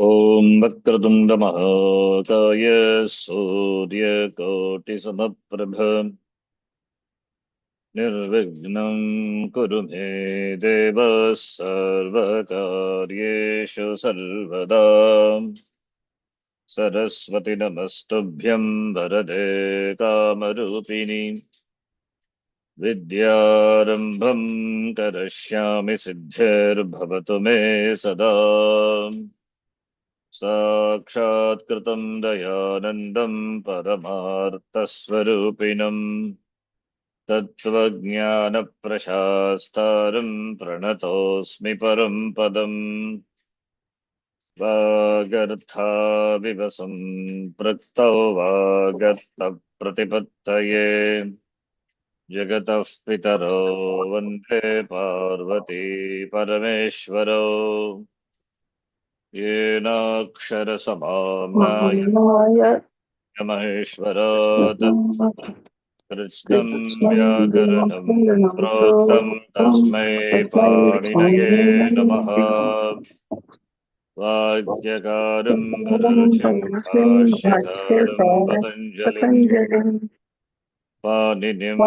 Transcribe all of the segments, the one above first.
ॐ वक्रतुण्ड महाकाय सूर्यकोटिसमप्रभ निर्विघ्नं कुरु मे देव सर्वकार्येषु सर्वदा सरस्वति नमस्तुभ्यं वरदे कामरूपिणि विद्यारम्भं करिष्यामि सिद्धिर्भवतु मे सदा साक्षात्कृतं दयानन्दं परमार्थस्वरूपिणं तत्त्वज्ञानप्रशास्तारं प्रणतोऽस्मि परं पदम् वागर्थाविव सम्पृक्तौ वागर्थप्रतिपत्तये जगतः पितरो वन्दे पार्वती परमेश्वरौ येनाक्षरसमाम्नाय महेश्वरात् कृष्णं व्याकरणं प्रोक्तं तस्मै पाणिनये नमः वाक्यकारं वररुचिं भाष्यकारं पतञ्जलिं पाणिनिं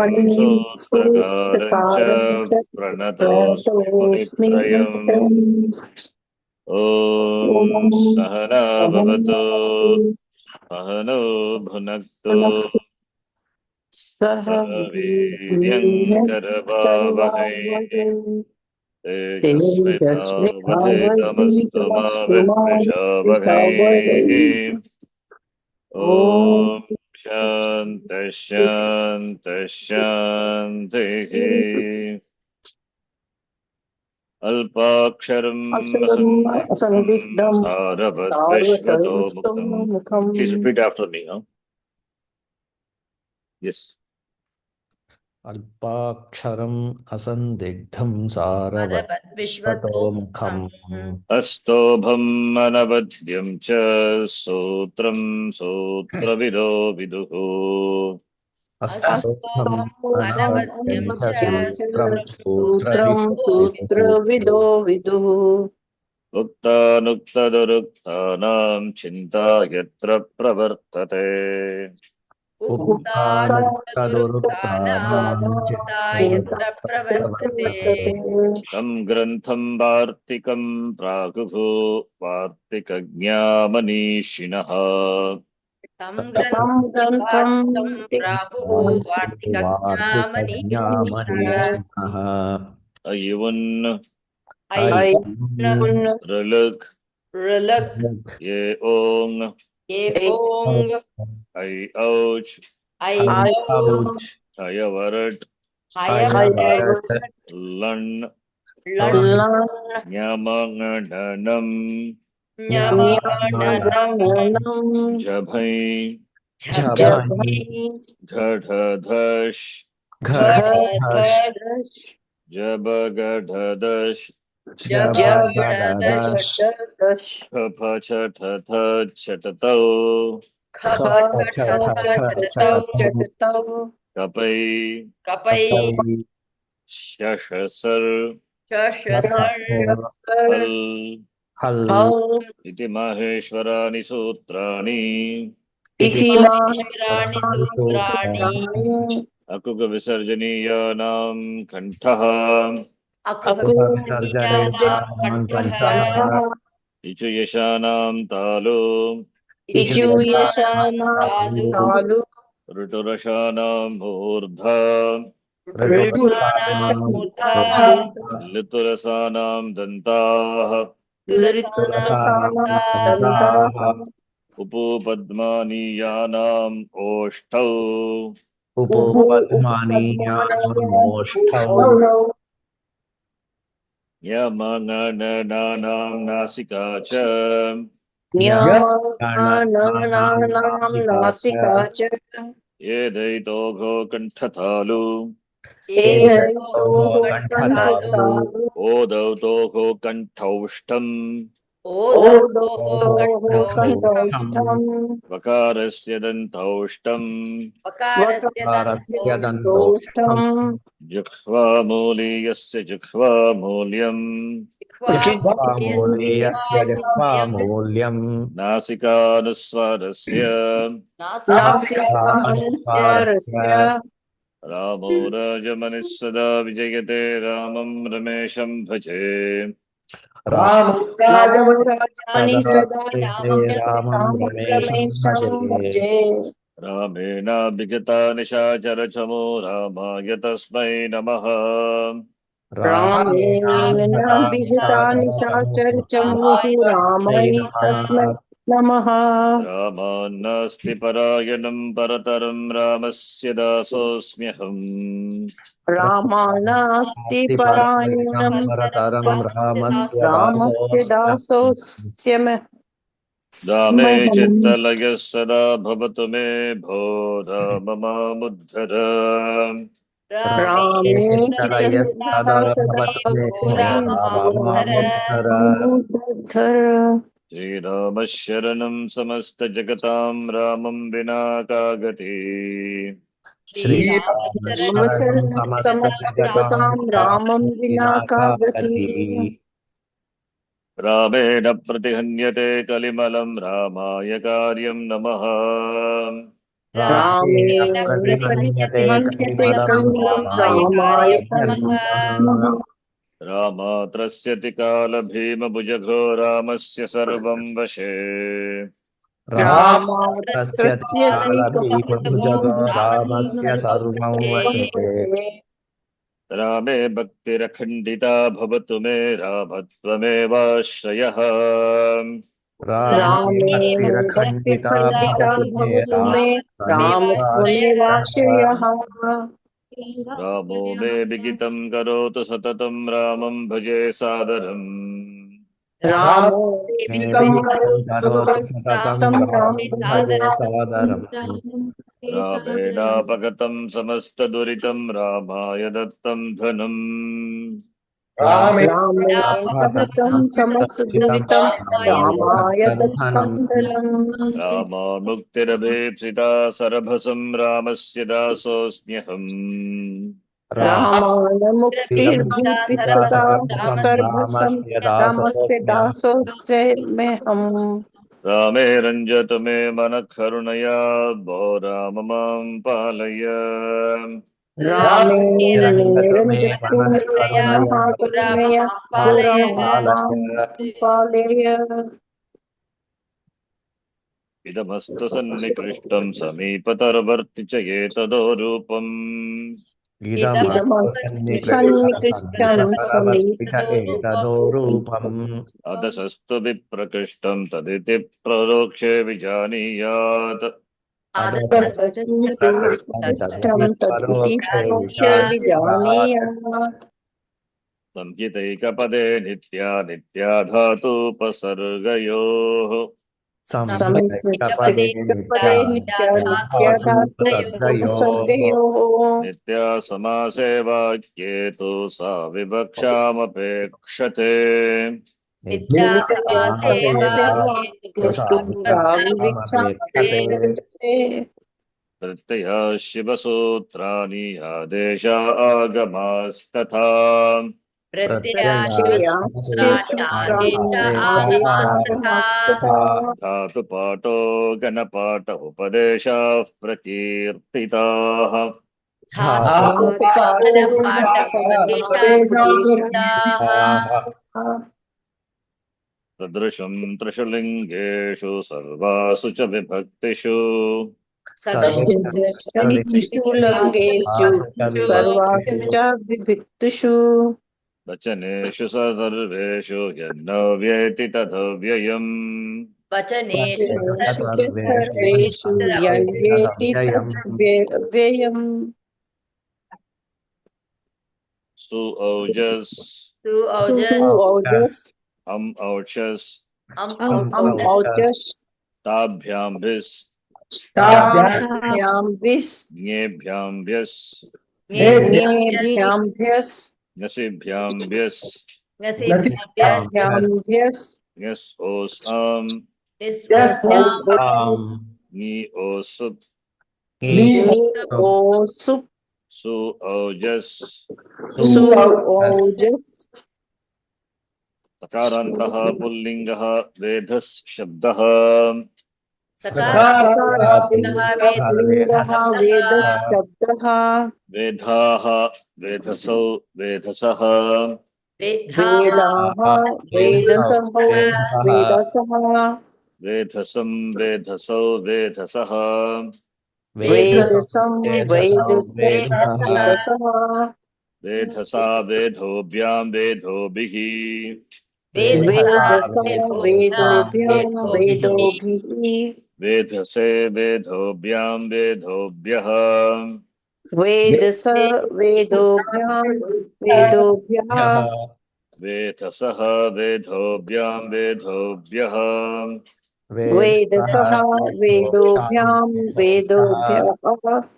सूत्रकारं च प्रणतोऽस्मि मुनित्रयम् ॐ सहना भवतु सहनौ भुनक्तु सह वीर्यङ्करवावहै तेजस्विनावधीतमस्तु मा विद्विषावहै ॐ शान्तिः शान्तिः शान्तिः अल्पाक्षरं असन्दिग्धं सारवद्विश्वतो मुखम्. Please repeat after me. Yes. अल्पाक्षरम् असन्दिग्धं सारवद्विश्वतोमुखम् अस्तोभम् अनवद्यं च सूत्रं सूत्रविदो विदुः अस्तोभम् अनवद्यं च सूत्रं सूत्रविदो विदुः उक्तानुक्तदुरुक्तानां चिन्ता यत्र प्रवर्तते तं ग्रन्थं वार्तिकं प्रागुः वार्तिकज्ञामनीषिणः अयुन् ऋलुक् ये ओङ् ऐ औच् अयवरट् लण् ञमङडनं जभै घढधश् जबगढदश् खपछठथछटतौ कपै शशसर् हल् इति माहेश्वराणि सूत्राणि अकुकविसर्जनीयानां कण्ठः इचु यशानां तालु ऋटुरशानां मूर्धा लितुरसानां दन्ताः उपूपद्मानीयानाम् ओष्ठौ यमगणनानां नासिका च एदैतोघो कण्ठतालु ओदौतोघो कण्ठौष्ठम् ओदोः कण्ठौष्ठम् कण्ठौष्ठम् वकारस्य दन्तौष्टम् वकारस्य दन्तौष्ठम् जिह्वामूलीयस्य जिह्वामूल्यम् जिह्वामूलीयस्य जिह्वामूल्यम् नासिकानुस्वारस्य नासिकानुस्वारस्य नासिकानुस्वारस्य रामो राजमनिः सदा विजयते रामं रमेशं भजे रामो रामो राजमणि राजमणि सदा सदा प्रीते रामं रामं रमेशं रमेशं भजे भजे रामेणाभिगता निशाचरचमो रामाय तस्मै नमः रामेण विहिता निशाचरचमूः रामै तस्मै नमः रामान्नास्ति परायणं परतरं रामस्य दासोऽस्म्यहम् रामानास्ति परायणं परतरं रामस्य रामस्य दासोऽस्म्यहम् रामे चित्तलयः सदा भवतु मे भो राम मामुद्धर रामे चित्तलयः सदा सदा भवतु मे भवतु मे भो राममुद्धर राममुद्धर श्रीरामः शरणं समस्तजगतां रामं विना का गति श्रीरामशरणं समस्तजगतां समस्तजगतां रामं विना का विनाकागति गतिः रामेण प्रतिहन्यते कलिमलं रामाय कार्यं नमः रामेण रामेण प्रतिहन्यते हन्यते कलिमलं कलिमलं रामाय रामाय कार्यं नमः रामात्रस्यति कालभीमभुजगो रामस्य सर्वं वशे रामात्रस्यति रामात्रस्यति कालभीमभुजगो रामस्य सर्वं वशे रामे भक्तिरखण्डिता भवतु मे रामत्वमेवाश्रयः रामे रामे भक्तिरखण्डिता भक्तिखण्डिता भवतु मे भवतु मे रामत्वमेवाश्रयः रामत्वमेवाश्रयः रामो मे विगितं करोतु सततं रामं भजे सादरम् रामो मे विहितं विहितं करोतु सततं तं रामं रामं भजे भजे सादरम् रामेणापगतं समस्तदुरितं रामाय दत्तं धनम् रामेणापहतं समस्तदुरितं रामाय दत्तं धनम् रामामुक्तिरभीप्सिता सरभसं रामस्य दासोऽस्म्यहम् रामायणमुक्तिर्भीतिसदा सर्वसं रामस्य रामस्य दासोऽस्म्यहम् दासोऽस्म्यहम् रामे रञ्जतु मे मनः करुणया भो राम मां पालय रामे निरञ्जतु मे निरञ्जतु मनः मे करुणया मनः करुणया पुरां मां पालय पालय इदमस्तु सन्निकृष्टं समीपतरवर्ति च एतदोरूपम् इदमस्तु सन्निकृष्टं सन्निकृष्टसमीपतरवर्ति च एतदोरूपम् अदशस्तु विप्रकृष्टं तदिति प्ररोक्षे विजानीयात् अधस्तस्मिन् तदिति तदिति परोक्षे परोक्षे विजानीयात् विजानीयात् संहितैकपदे नित्या नित्या धातूपसर्गयोः संहितैकपदे नित्या संस्कृतपदे नित्याधातुपसर्गयोः नित्याधातुपसर्गयोः नित्या समासे वाक्ये तु सा विवक्षामपेक्षते नित्यासमासे नित्यासमासे वाक्येषु सा वाक्यतु सा विवक्षामपेक्षते विवक्षामपेक्षते प्रत्यया शिवसूत्राणि आदेशा आगमास्तथा प्रत्ययाश्च प्रत्ययाश्च सूत्राणि आदेशाः आदेशागमस्तथा धातुपाठो गणपाठ उपदेशाः प्रकीर्तिताः धातुपाठो धातुपाठोपदेशाः सदृशं त्रिषु लिङ्गेषु सर्वासु च विभक्तिषु त्रिषु लङ्गेषु सर्वासु च विभक्तिषु वचनेषु सर्वेषु यन्न व्येति तदव्ययम् वचनेषु च सर्वेषु सर्वेषु यन्वेति तदव्ययम् तद्व्ययम् सु औजस् सु औजस् औषस् औजस् ताभ्यां भिस् ताभ्यां विस् ज्ञेभ्यां व्यस् ज्ञेभ्यां भ्यस् नसिभ्यां व्यस् नसिभ्यां भ्यस् Yes, Osam, Ni Osup, Ni Ni Sup, O Sup Su Ojas, Su Su As, Ojas Sakarantaha Pullingaha Vedhas Shabdaha, Sakaranta Pullingaha Lingaha Vedas Vedasya, Shabdaha Vedhaha Vedhasau Vedhasaha, Vedaha Vedasau Vedasaho Vedasaha, Vedasaha Vedhasam Vedhasau Vedhasaha, Vedasam Vedasam Vedasau Vedasa Vedasaha, Vedasaha Vedhasa Vedhobhyam Vedhobihi, Vedasa Vedasa Vedobhyam Vedobhyam Vedobihi, Vedobhihi Vedhase Vedhobhyam Vedhobhyaha, Vedasa Vedobhyam Vedobhyah Vedabhyah, Vedhasaha Vedhobhyam Vedhobhyaha, Vedasaha Vedasaha Vedobhyam Vedobhyam Vedobhyah, Vedobhyah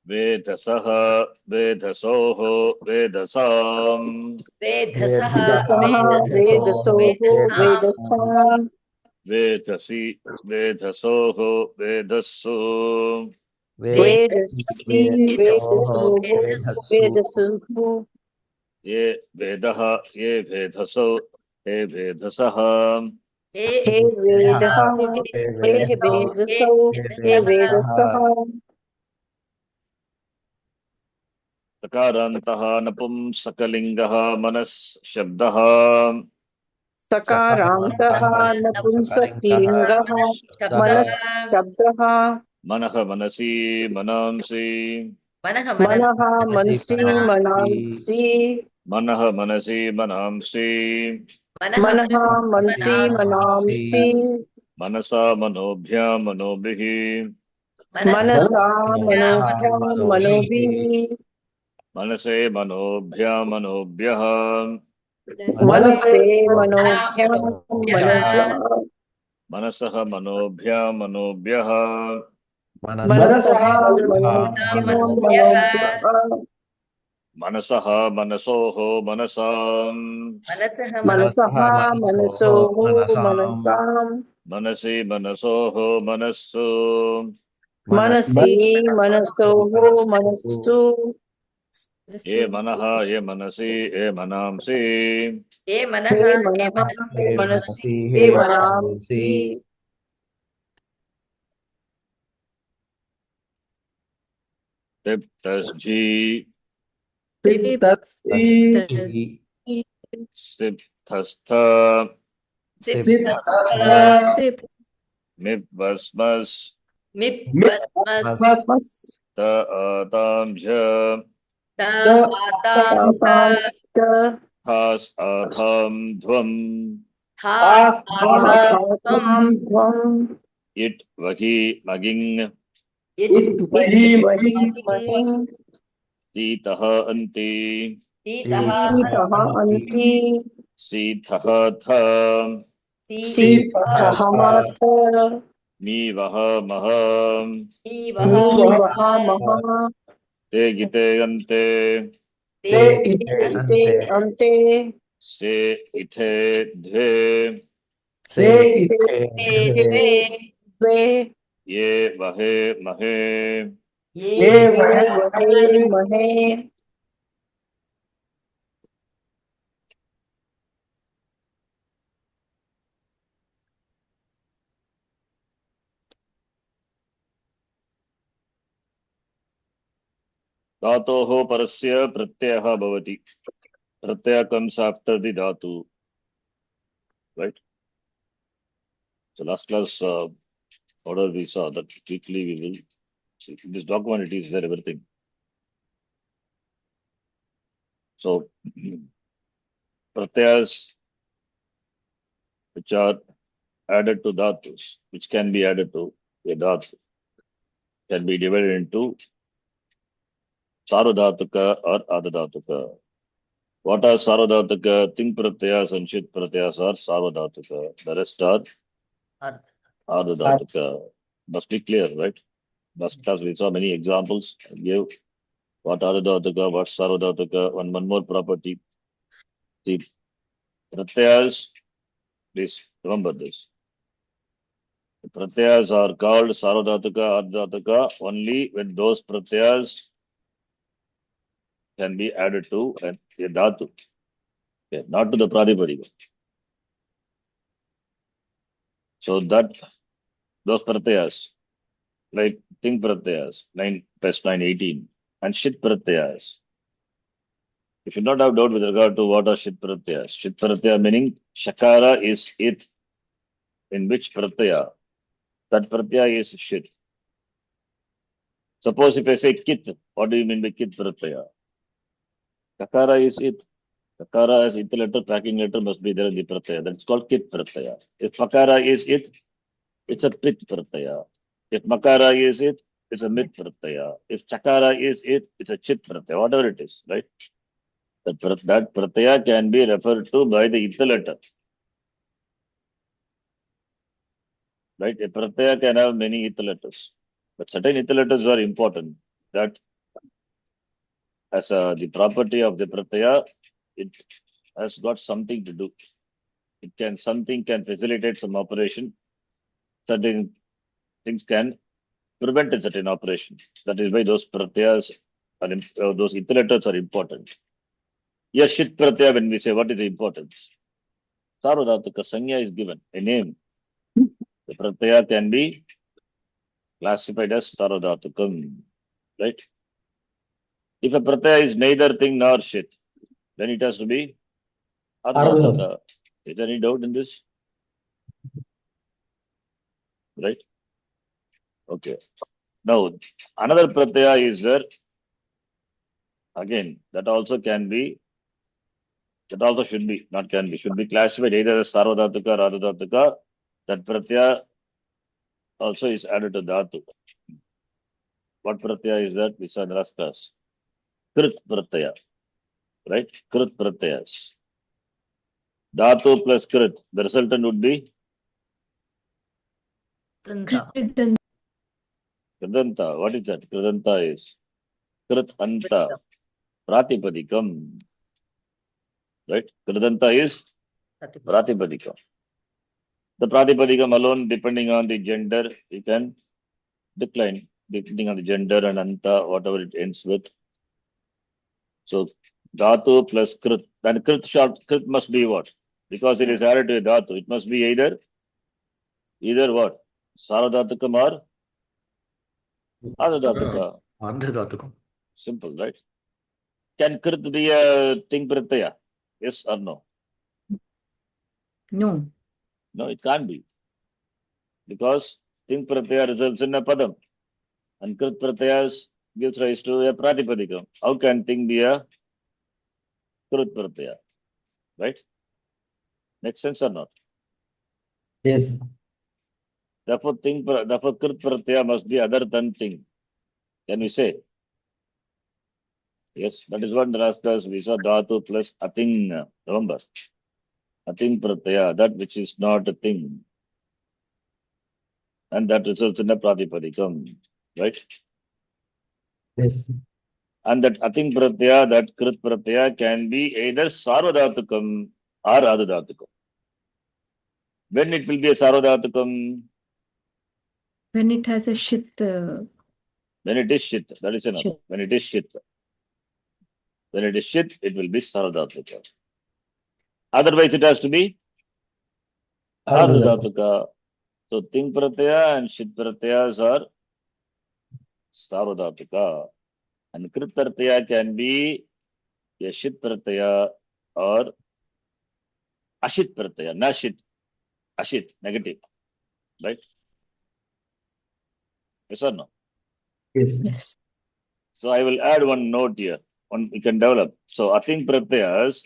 Vedhasaha Vedhasoho Vedasam, Vedasaha Vedasaha Vedasoho Vedasoho Vedasam, Vedasam Vedhasi Vedhasoho Vedasu, Vedasi Vedasi Vedasoho Vedasoho Vedasu, Vedasuho Ye Vedaha Ye Vedhaso He Vedhasaha, He Vedaha, Vedaha He Vedaso, Vedaso He Vedasaha, Vedasaha Sakarantaha Napumsakalingaha Manas Shabdaha, Sakarantaha Sakarantaha Napumsakalingaha Napumsaklingaha Manas Manashabdaha, Shabdaha Manaha Manasi Manamsi, Manaha Manasi Mansi Manasi, Manamsi Manaha Manasi Manamsi, Manaha Manasi Mansi Manasi, Manamsi Manasa Manobhyam Manobhihi, Manasa Manasa Manobhyam Manobihi, Manobhi Manase Manobhyam Manobhyah, Manase Manase Manobhyam Manobhyah, Manobhyam Manasaha Manobhyam Manobhyah, Manasaha Manasaha Manobhyam Manobhyah, Manobhyam Manasaha Manasoho Manasam, Manasaha Manasaha Manasoho Manasoho Manasam, Manasam Manasi Manasoho Manasu, Manasi Manasi Manaso Manasoho Manasu, Manastu Ye Manaha Ye Manasi Ye Manamsi, He Manaha He He Manasi Manasi He He Manasi, Manamsi Tiptasji, Siddhasti, Sipthastha, Siddhasta, Mipvasmas, Mippas, Mas Ta'atamja, Tatam Has Atham Dhvam, Tatam Asbhatam, Tvam It Vahi Maging, It Itvahimati, Vahi Mahim Sitaha Anti, Sitaha Sitahanti, Anti Sitaha Tha, Sitahata, Sitahamata Nivaha Maha, Ni Nivaha, Vaha Maha Te Gite Ante, Te Te Ite Ite Ante, Ante Se Ite Dve, Se Te Ite Dve, Ite Dve Ye Vahe Mahe, Ye Ye Vahe Vahe, Mahe Dhatoho Parasya Pratyaha Bhavati. Pratyaya comes after the Dhatu, right? So last class, order we saw that weekly we will see. In this document it is there everything. So pratyas which are added to dhatus, which can be added to a dhatu, can be divided into sarvadhatuka or adadhatuka. What are sarvadhatuka? Ting pratyas and shit pratyas are sarvadhatuka. The rest are adadhatuka. Must be clear, right? Last class we saw many examples. I gave what adadhatuka, what sarvadhatuka, one more property. The pratyas, this Remember this. The pratyas are called sarvadhatuka, ardhatuka only when those pratyas can be added to a dhatu. Okay, not to the pradipadika. So that those pratyas, like ting pratyas, 9 plus 9, 18, and shit pratyas. You should not have doubt with regard to what are shit pratyas. Shit pratyaya meaning shakara is it in which pratyaya. That pratyaya is shit. Suppose if I say kit, what do you mean by kit pratyaya? Kakara is it. Kakara as it letter, packing letter must be there in the pratyaya. That's called kit pratyaya. If makara is it, it's a pit pratyaya. If makara is it, it's a mit pratyaya. If chakara is it, it's a chit pratyaya. Whatever it is, right? That pratyaya can be referred to by the it letter. Right? A pratyaya can have many it letters. But certain it letters are important. That as the property of the pratyaya, it has got something to do. Something can facilitate some operation. Certain things can prevent a certain operation. That is why those pratyas those it letters are important. Yes, shit pratyaya, when we say what is the importance? Sarvadhatuka sanya is given, a name. The pratyaya can be classified as sarvadhatukam. Right? If a pratyaya is neither thing nor shit, then it has to be Ardhatu. ardhatuka. Is there any doubt in this? Right? Okay. Now, another pratyaya is there. Again, that also can be, that also should be, not can be, should be classified either as sarvadhatuka or ardhatuka. That pratyaya also is added to dhatu. What pratyaya is that? We saw in the last class. Krit pratyaya. Right? Krit pratyayas. Dhatu plus krit. The resultant would be Danta. kridanta. What is that? Kridanta is krit anta. Pratipadikam. Right? Kridanta is pratipadikam. The pratipadikam alone, depending on the gender, you can decline, depending on the gender and anta, whatever it ends with. So, dhatu plus krit. Then krit must be what? Because it is added to a dhatu. It must be either what? Saradhatukam or adhadhatuka. Ardhatu. Simple, right? Can krit be a ting pratyaya? Yes or no? No. No, it can't be. Because ting pratyaya results in a padam. And krit pratyayas gives rise to a pratipadikam. How can ting be a krit pratyaya? Right? Makes sense or not? Yes. Therefore, krit pratyaya must be other than ting. Can we say? Yes, that is what the last class we saw dhatu plus ating. Remember? Ating pratyaya, that which is not a thing. And that results in a pratipadikam. Right? Yes. And that ating pratyaya, that krit pratyaya can be either sarvadhatukam or adhadhatukam. When it will be a sarvadhatukam? When it has a shit. When it is shit. That is enough. Shit. When it is shit. When it is shit, it will be sarvadhatukam. Otherwise, it has to be Ardhatu. ardhadhatuka. So, ting pratyaya and shit pratyayas are sarvadhatuka. And krit pratyaya can be a shit pratyaya or ashit pratyaya, na shit, ashit, negative, right? Yes or no? Yes. Yes. So I will add one note here. One we can develop. So ating pratyayas,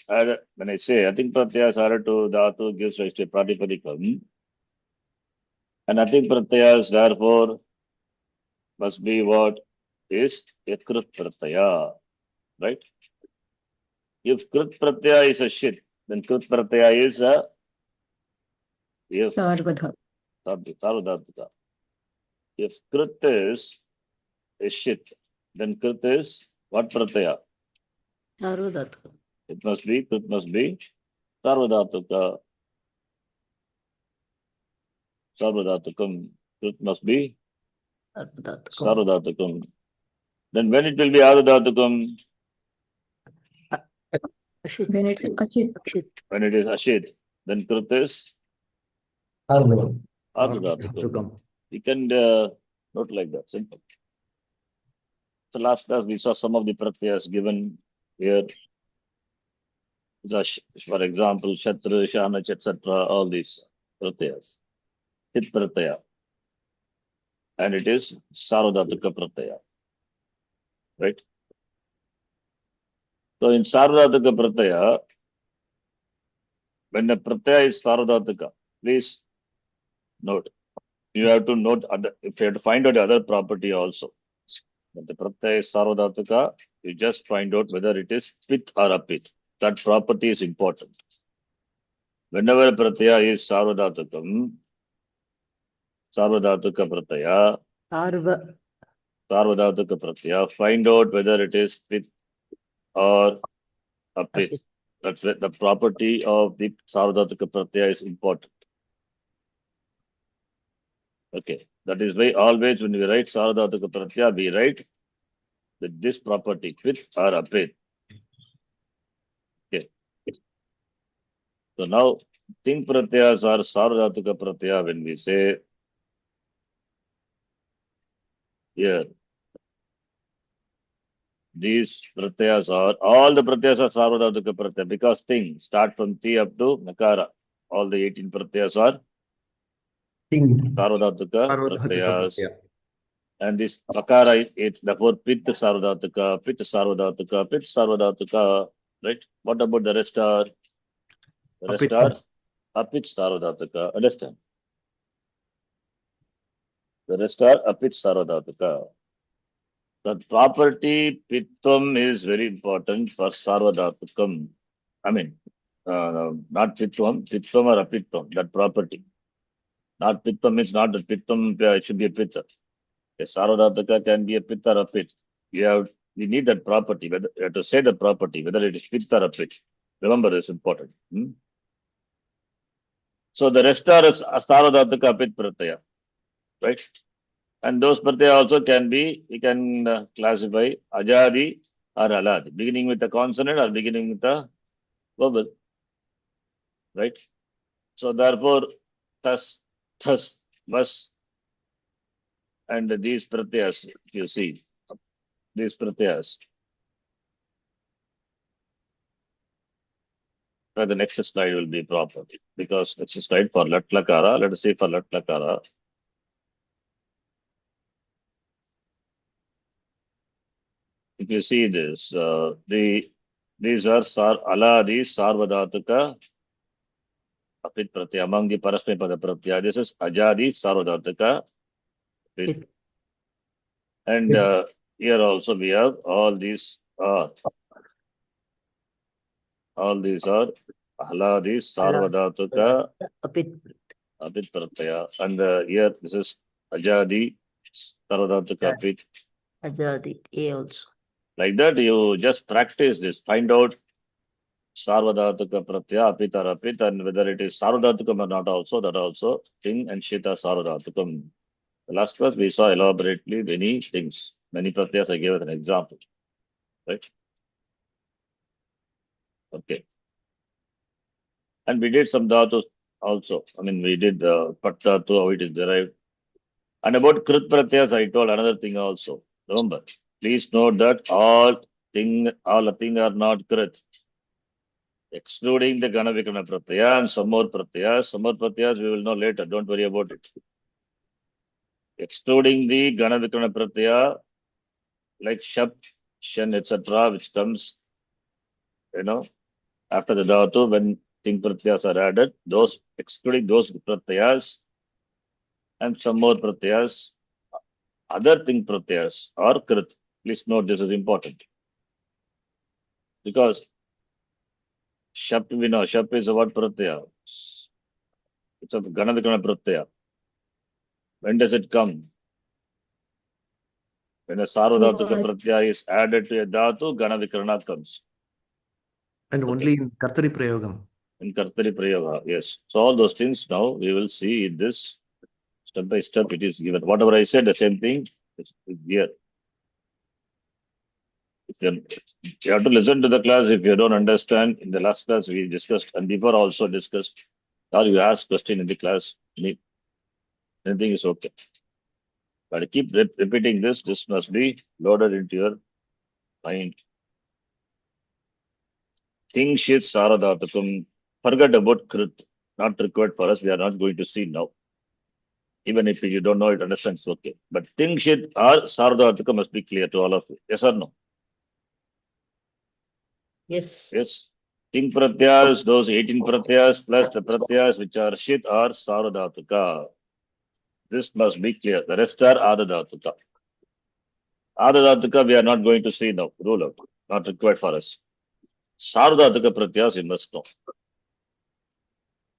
when I say ating pratyayas are to dhatu gives rise to a pratipadikam, and ating pratyayas therefore must be what is a krit pratyaya, right? If krit pratyaya is a shit, then krit pratyaya is a if Sarvadha. sarvadhatuka. If krit is a shit, then krit is what pratyaya? Sarvadhatu. Krit must be sarvadhatuka. Sarvadhatukam. Krut must be Sarvadhatukam. Sarvadhatukam. Then when it will be Ardhatukam? Ashit. When it's Achit. Ashit. When it is Ashit. Then Krut is Ardhavam. Ardhatukam. Ardhatukam. You can note like that. Simple. So last class we saw some of the pratyas given here. For example, Shatru, Shanach, etc. All these pratyas. Hit pratyaya. And it is Sarvadhatuka pratyaya. Right? So in Sarvadhatuka pratyaya, when the pratyaya is Sarvadhatuka, please note. You have to note if you have to find out the other property also. When the pratyaya is Sarvadhatuka, you just find out whether it is pit or apit. That property is important. Whenever pratyaya is Sarvadhatukam, Sarvadhatuka pratyaya, Sarvadhatuka pratyaya, find out whether it is pit or apit. Apit. That's the property of the Sarvadhatuka pratyaya is important. Okay. That is why always when we write Sarvadhatuka pratyaya, we write with this property, pit or apit. Okay. So now, ting pratyayas are Sarvadhatuka pratyaya when we say here. These pratyayas are, all the pratyayas are Sarvadhatuka pratyaya because ting start from ti up to nakara. All the 18 pratyayas are Ting. Sarvadhatuka Sarvadhatuka pratyayas. pratyaya. And this pakara is it, therefore pit Sarvadhatuka, pit Sarvadhatuka, pit Sarvadhatuka. Right? What about the rest are? The rest are Apit. apit Sarvadhatuka. Understand? The rest are apit Sarvadhatuka. The property pitvam is very important for Sarvadhatukam. I mean, not pitvam or apitvam, that property. Not pitvam means not that pitvam, it should be a pitta. A Sarvadhataka can be a pitta or a pit. We need that property, whether you have to say the property, whether it is pitta or a pit. Remember, this is important. So the rest are Sarvadhataka apit pratyaya. Right? And those pratyaya also can be, we can classify ajadi or aladi, beginning with a consonant or beginning with a vowel. Right? So therefore, thus, was, and these pratyayas, if you see, these pratyayas. The next slide will be proper because next slide for lat lakara. Let us see for lat lakara. If you see this, these are aladi sarvadhatuka apit pratyaya among the parasmay pada pratyaya. This is ajadi sarvadhatuka apit. And here also we have all these are aladi sarvadhatuka Apit. apit pratyaya. And here this is ajadi sarvadhatuka apit. Ajadi. A also. Like that, you just practice this. Find out Sarvadhatuka Pratyaya, Apita, Rapit, and whether it is Sarvadhatukam or not also, that also, Ting and Shita Sarvadhatukam. The last class we saw elaborately many things. Many Pratyas I gave as an example. Right? Okay. And we did some Dhatus also. I mean, we did Pat Dhatu, how it is derived. And about Krit Pratyas, I told another thing also. Remember, please note that all thing are not Krit. Excluding the Gana Vikrama Pratyaya and some more Pratyayas we will know later. Don't worry about it. Excluding the Gana Vikrama Pratyaya, like Shap, Shan, etc., which comes, after the Dhatu, when Ting Pratyayas are added, those excluding those Pratyayas and some more Pratyayas, other Ting Pratyayas are Krit. Please note this is important. Because Shap, we know, Shap is a what Pratyaya? It's a Gana Vikrama Pratyaya. When does it come? When a Sarvadhatuka Pratyaya is added to a Dhatu, Gana Vikarana comes. And only in Kartari Prayogam. In Kartari Prayoga, yes. So all those things now we will see in this Step by step it is given. Whatever I said, the same thing is here. If you have to listen to the class. If you don't understand, in the last class we discussed and before also discussed, or you ask question in the class, anything is okay. But keep repeating this. This must be loaded into your mind. Thing shit saradhatukum. Forget about krit. Not required for us. We are not going to see now. Even if you don't know it, understand it's okay. But thing shit or saradhatuka must be clear to all of you. Yes or no? Yes. Yes. Ting pratyas, those 18 pratyas plus the pratyas which are shit or saradhatuka. This must be clear. The rest are adadhatuka. Adadhatuka we are not going to see now. Rule out. Not required for us. Saradhatuka pratyas you must know.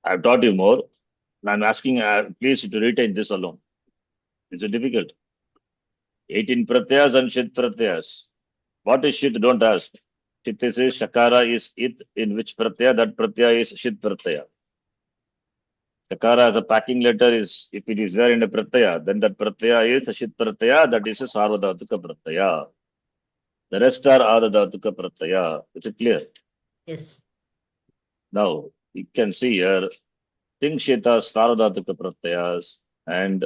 I have taught you more. I'm asking please to retain this alone. It's difficult. 18 pratyas and shit pratyas. What is shit? Don't ask. Shit is shakara is it, in which pratyaya? That pratyaya is shit pratyaya. Shakara as a packing letter is, if it is there in the pratyaya, then that pratyaya is a shit pratyaya, that is a sarvadhatuka pratyaya. The rest are adadhatuka pratyaya. Is it clear? Yes. Now, you can see here, thing shita sarvadhatuka pratyayas, and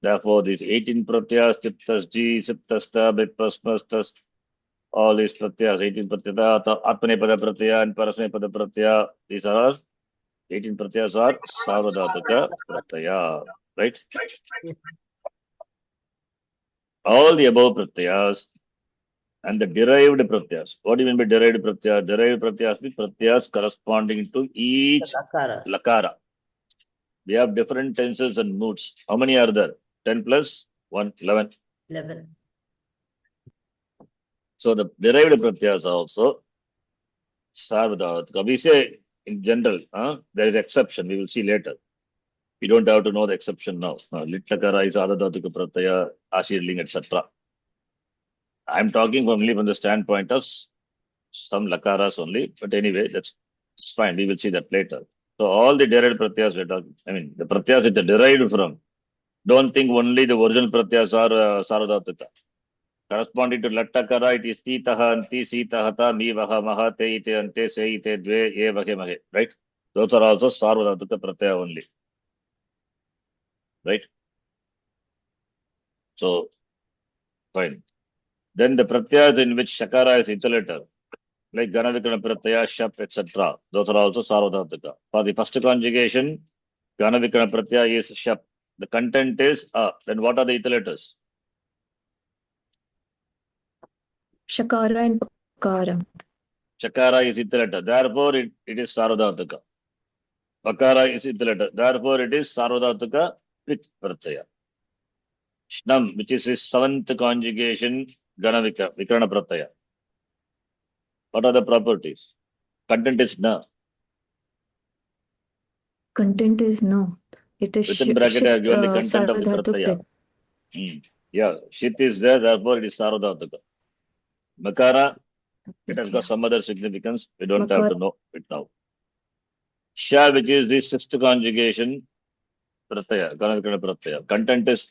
therefore these 18 pratyayas, tiptas, ji, siptasta, bipasmastas, all these pratyayas, 18 pratyaya, atmanepada pratyaya and parasmanepada pratyaya, these are all 18 pratyayas are sarvadhatuka pratyaya, right? Yes. All the above pratyayas and the derived pratyayas. What do you mean by derived pratyaya? Derived pratyayas means pratyayas corresponding to each Lakaras. lakara. We have different tenses and moods. How many are there? 10 plus 1, 11. 11. So the derived pratyayas are also sarvadhatuka. We say in general, there is exception. We will see later. You don't have to know the exception now. Lit lakara is adadhatuka pratyaya, ashirling, etc. I'm talking only from the standpoint of some lakaras only. But anyway, that's fine. We will see that later. So all the derived pratyas we're talking, I mean, the pratyas which are derived from, don't think only the original pratyas are sarvadhatuka. Corresponding to lattakara, it is titaha, anti, sitahata, mi, vaha, maha, te, ite, ante, se, ite, dve, ye, vahe, mahe. Right? Those are also sarvadhatuka pratyaya only. Right? So, fine. Then the pratyas in which shakara is interlater, like Ganavikana Pratyaya, Shap, etc. Those are also Sarvadhatuka. For the first conjugation, Ganavikana Pratyaya is Shap. The content is A. Then what are the iterators? Shakara and Pakara. Shakara is iterator. Therefore, it is Sarvadhatuka. Pakara is iterator. Therefore, it is Sarvadhatuka with Pratyaya. Shnam, which is his seventh conjugation, Ganavika, Vikrana Pratyaya. What are the properties? Content is Na. Content is no. It is Within bracket, I have given the content of the Sarvadhatu Pratyaya. Yeah, Shit is there, therefore it is Sarvadhatuka. Makara, it has got some other significance. We don't have to know it now. Sha, which is the sixth conjugation, Pratyaya, Ganavikana Pratyaya. Content is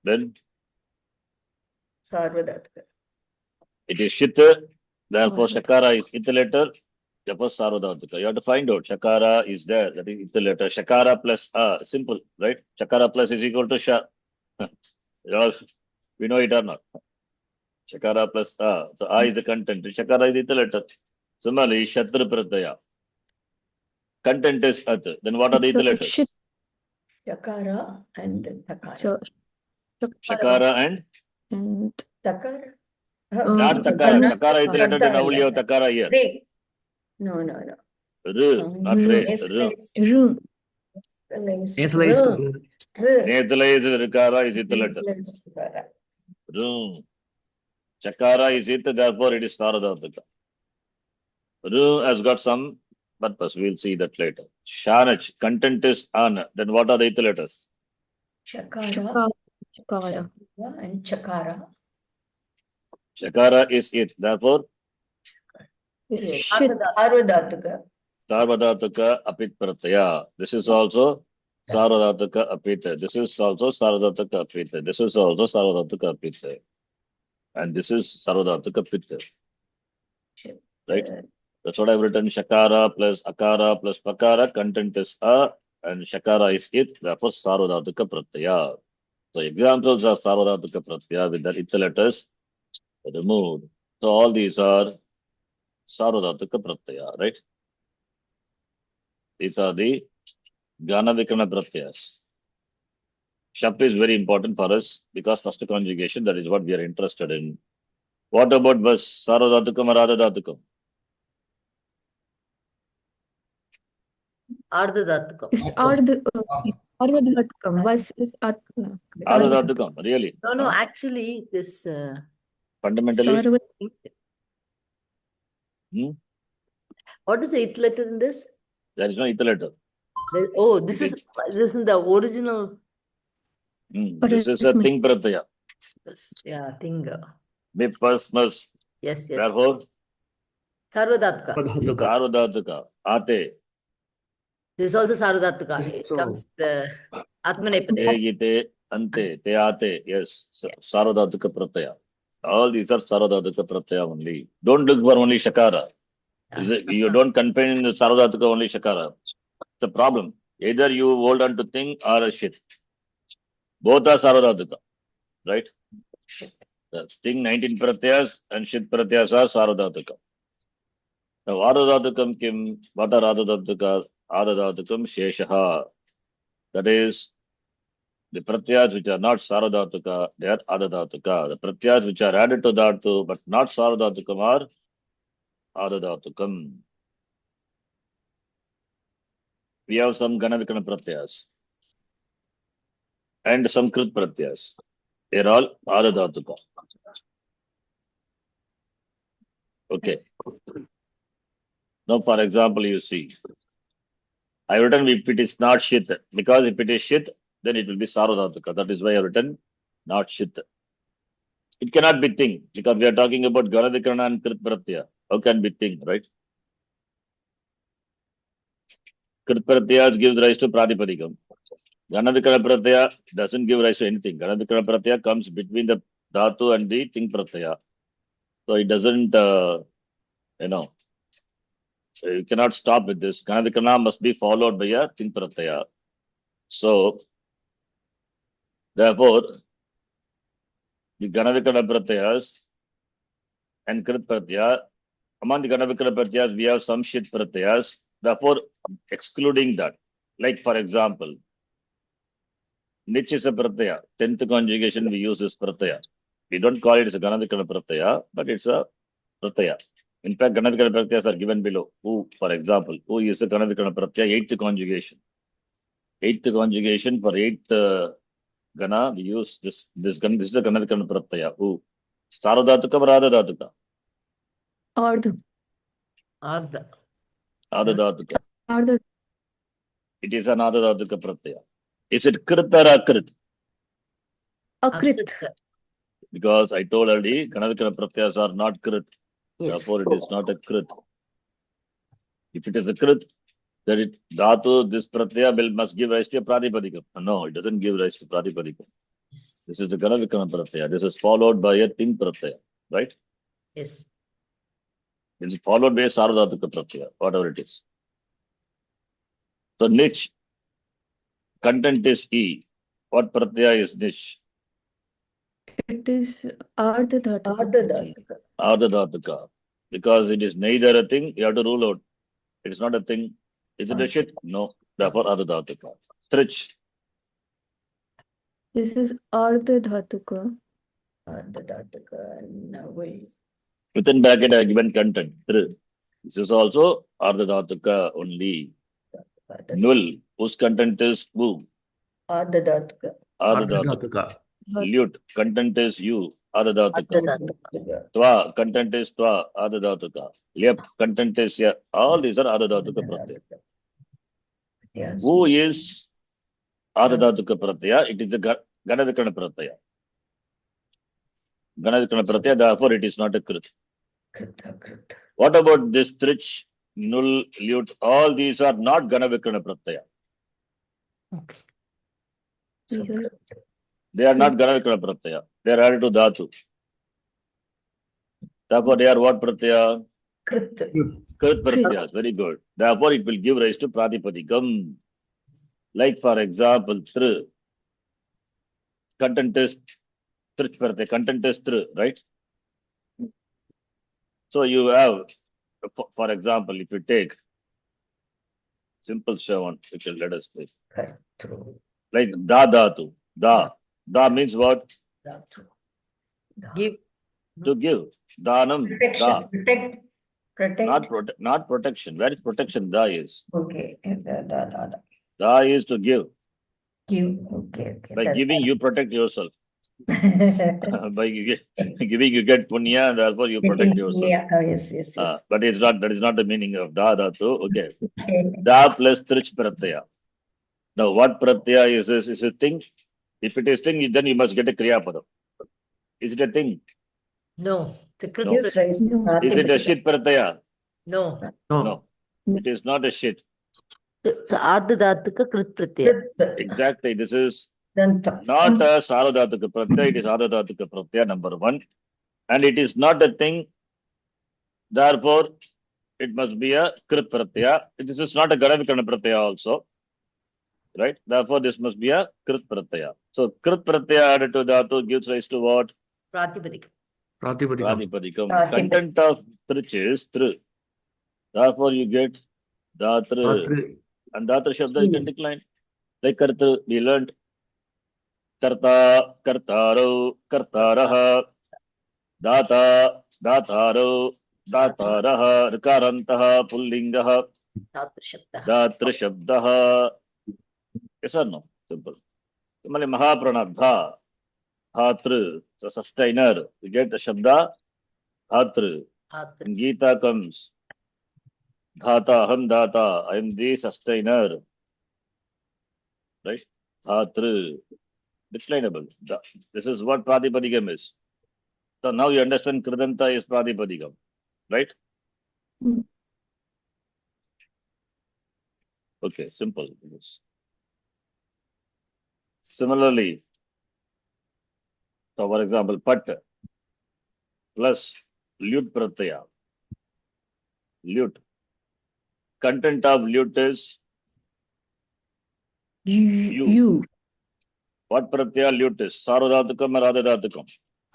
then Sarvadhatuka. it is Shit, therefore Shakara is iterator, therefore Sarvadhatuka. You have to find out Shakara is there, that is iterator. Shakara plus simple, right? Shakara plus is equal to Sha. We know it or not. Shakara plus A. So A is the content. Shakara is the letter. Similarly, Shatru Pratyaya. Content is At. Then what are the letters? Shakara and Takara. So Shakara and Takara. not Takara. Takara is the letter. Then how will you have Takara here? Re. No. R, not Re. R. Ru. Nasalized. Nasalized Rikara is the letter. R. Chakara is it, therefore it is Saradhartaka. R has got some purpose. We'll see that later. Shanach, content is An. Then what are the letters? Shakara. Shakara. And Chakara. Shakara is it. Therefore, Is Shit. Sarvadhatuka. Sarvadhatuka Apit Pratyaya. This is also Sarvadhatuka apita. This is also Sarvadhatuka apita. This is also Sarvadhatuka apita. And this is Sarvadhatuka pitta. Right? That's what I've written. Shakara plus Akara plus Pakara. Content is A and Shakara is it. Therefore, Sarvadhatuka pratyaya. So examples of Sarvadhatuka pratyaya with the it letters removed. So all these are Sarvadhatuka pratyaya, right? These are the Gana Vikrana pratyayas. Shap is very important for us because first conjugation, that is what we are interested in. What about Vas? Sarvadhatukam or Adadhatukam? Ardhadhatukam. It's Ardhadhatukam. Was is Adadhatukam, really? No, Huh? actually, this Fundamentally, Sarva. what is the it letter in this? there is no it letter. This is the original. This is a thing pratyaya. Yeah, thing. Mipas mas. Yes. Therefore, Sarvadhatuka. Sarvadhatuka. Ate. This is also Sarvadhatuka. It comes the Atmanepade. Te gite ante. Te ate. Yes. Sarvadhatuka pratyaya. All these are Sarvadhatuka pratyaya only. Don't look for only Shakara. You don't confine in the Sarvadhatuka only Shakara. It's a problem. Either you hold on to thing or a shit. Both are Sarvadhatuka. Right? The thing 19 pratyas and shit pratyas are Sarvadhatuka. Now, Adadhatukam kim? What are Adadhatuka? Adadhatukam Sheshaha. That is, the pratyas which are not Sarvadhatuka, they are Adadhatuka. The pratyas which are added to Dhatu but not Sarvadhatukam are Adadhatukam. We have some Ganavikana pratyas and some Krit pratyas. They are all Adadhatuka. Okay. Now, for example, you see, I have written if it is not Shit, because if it is Shit, then it will be Sarvadhatuka. That is why I have written not Shit. It cannot be thing, because we are talking about Ganavikrana and Krit pratyaya. How can be thing, right? Krit pratyaya gives rise to Pratipadikam. Ganavikrana pratyaya doesn't give rise to anything. Ganavikrana pratyaya comes between the Dhatu and the thing pratyaya. So it doesn't, you cannot stop with this. Ganavikrana must be followed by a thing pratyaya. So, therefore, the Ganavikrana pratyayas and Krit pratyaya, among the Ganavikrana pratyayas, we have some shit pratyayas. Therefore, excluding that, like for example, Nich is a pratyaya. 10th conjugation we use this pratyaya. We don't call it as a Ganavikrana pratyaya, but it's a pratyaya. In fact, Ganavikrana pratyayas are given below. Who, for example, who is a Ganavikrana pratyaya? 8th conjugation. 8th conjugation for 8th Gana, we use this Gana. This is the Ganavikrana pratyaya. Who? Sarvadhatuka or Adadhatuka? Ardha. Adadhatuka. Ardha. It is an Adadhatuka pratyaya. Is it Krit or Akrit? Akrit. Because I told already, Ganavikrana pratyayas are not Krit. Therefore, it is not a Krit. If it is a Krit, then it Dhatu, this pratyaya must give rise to a Pratipadikam. No, it doesn't give rise to Pratipadikam. This is the Ganavikrana pratyaya. This is followed by a Ting pratyaya, right? Yes. It's followed by a Sarvadhatuka pratyaya, whatever it is. So Nich, content is E. What pratyaya is Nich? It is Ardhadhatuka. Ardhadhatuka. Adadhatuka. Because it is neither a thing, you have to rule out. It is not a thing. Is it a shit? No. Therefore, Adadhatuka. Trich. This is Ardhadhatuka. Ardhadhatuka. Now we. Within bracket, I have given content. This is also Ardhadhatuka only. Null. Whose content is who? Ardhadhatuka. Adadhatuka. Lut. Content is you. Adadhatuka. Ardhadhatuka. Twa. Content is Twa. Adadhatuka. Lep. Content is Ya. All these are Adadhatuka pratyaya. Yes. Who is Adadhatuka pratyaya? It is the Ganavikrana pratyaya. Ganavikrana pratyaya, therefore it is not a Krit. Krita. What about this Trich, Null, Lut? All these are not Ganavikrana pratyaya. Okay. These So, are They are not Krits. Ganavikana Pratyaya. They are added to Dhatu. Therefore, they are what Pratyaya? Krit. Krit Krit. Pratyayas. Very good. Therefore, it will give rise to Pratipadikam. Like, for example, Tr. Content is Trich Pratyaya. Content is Tr, right? So, you have, for example, if you take simple Shravan, you can let us play. True. Like Da Dhatu. Da. Da means what? Dhatu. Give. To give. Danam. Da. Protection. Protect. Not protection. Where is protection? Da is. Okay. Da is to give. Give. Okay. By That's giving, you protect yourself. fine. By giving, you get punya, and therefore you protect yourself. Yeah. Oh, yes. But it's not. That is not the meaning of da dhatu. Okay. Okay. Da plus trich pratyaya. Now, what pratyaya is this? Is a thing. If it is thing, then you must get a kriya padam. Is it a thing? No. The Krit. No. Gives rise to No. Is it a Pratipadika. shit pratyaya? No. No. It is not a shit. So Ardha Dhatuka Krit Pratyaya. Krit. Exactly. This is Danta. not a saradhatuka pratyaya. It is ardhadhatuka pratyaya, number one. And it is not a thing. Therefore, it must be a krit pratyaya. This is not a ganavikana pratyaya also. Right? Therefore, this must be a krit pratyaya. So, krit pratyaya added to dhatu gives rise to what? Pratipadika. Pratipadikam. Pratipadikam. Content of trich is tr. Therefore, you get dhatra. And dhatra shabda you can decline. Like karta, we learned karta, kartaro, kartaraha, data, dataro, dataraha, rikarantaha, pullingaha, Dhatu Shabda. dhatra shabdaha. Yes or no? Simple. Similarly, mahapranadha, dhatru, the sustainer. You get the shabda, dhatru. Dhatu. In Gita comes, dhata, aham dhata, I am the sustainer. Right? Dhatru. Declinable. This is what Pratipadikam is. So now you understand Kridanta is Pratipadikam. Right? Mm. Okay, simple. Similarly, so for example, Pat plus Lut Pratyaya. Lut. Content of Lut is You. what Pratyaya Lut is? Sarvadhatukam or Adhadhatukam?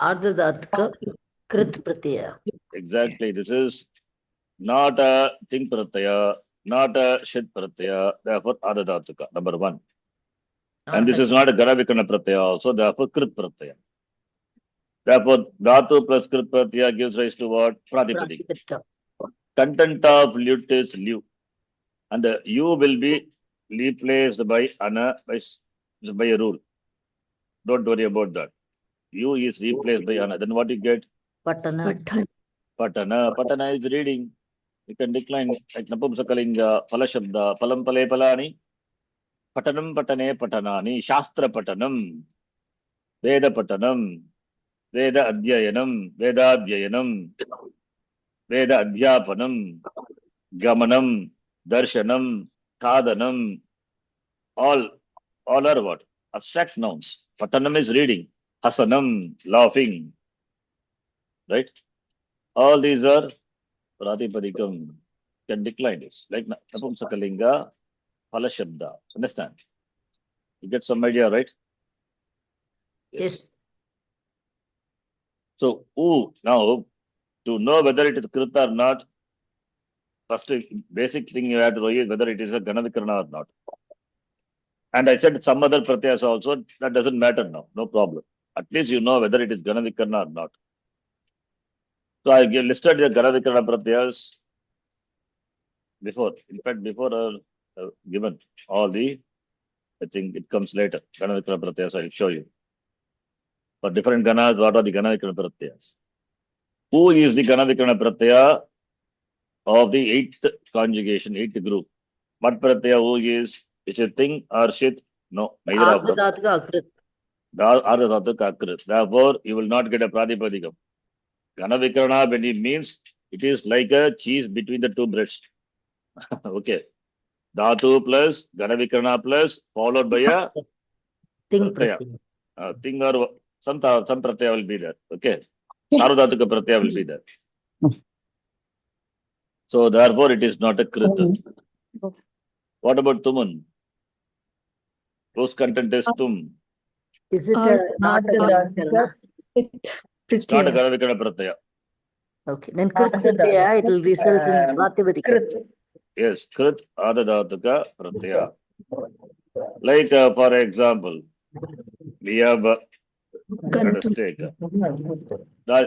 Ardha Dhatuka Krit Pratyaya. Exactly. This is not a thing Pratyaya, not a Shit Pratyaya, therefore Adhadhatuka, number one. And this is not a Garavikana Pratyaya also, therefore Krit Pratyaya. Therefore, Dhatu plus Krit Pratyaya gives rise to what? Pratipadik. Pratipadika. Content of Lut is Lu. And the U will be replaced by Ana by a rule. Don't worry about that. U is replaced by Ana. Then what you get? Patana. Pathan. Patana. Patana is reading. You can decline like Napumsakalinga, Palashabda, Palam Pale Palani, Patanam Patane Patanani, Shastra Patanam, Veda Patanam, Veda Adhyayanam, Veda Adhyayanam, Veda Adhyapanam, Gamanam, Darshanam, Kadanam, all are what? Abstract nouns. Patanam is reading. Hasanam, laughing. Right? All these are Pratipadikam. Can decline this. Like Napumsakalinga, Palashabda. Understand? You get some idea, right? Yes. So, now, to know whether it is Krit or not, first basic thing you have to know is whether it is a Ganavikarana or not. And I said some other pratyas also, that doesn't matter now, no problem. At least you know whether it is Ganavikarana or not. So I listed the Ganavikarana pratyas before. In fact, before given all the, I think it comes later. Ganavikarana pratyas, I'll show you. For different Ganas, what are the Ganavikarana pratyas? Who is the Ganavikarana pratyaya of the eighth conjugation, eighth group? What pratyaya who is? It's a thing or shit? No, neither of Ardha them. Dhatuka Akrit. Therefore, you will not get a Pratipadikam. Ganavikarana, when it means, it is like a cheese between the two breads. Okay. Dhatu plus Ganavikarana plus followed by a Ting pratyaya. pratyaya. Thing or some pratyaya will be there. Okay. Sarvadhatuka pratyaya will be there. So therefore it is not a krita. What about tumun? Whose content is tum? Is it Or not a Ganavikarana? It's not a Pritya. Ganavikarana pratyaya. Okay, then Krit pratyaya, it will result in Pratyabadika. Krit. Yes, krit adadatuka pratyaya. Like for example, we have let us Gantu. take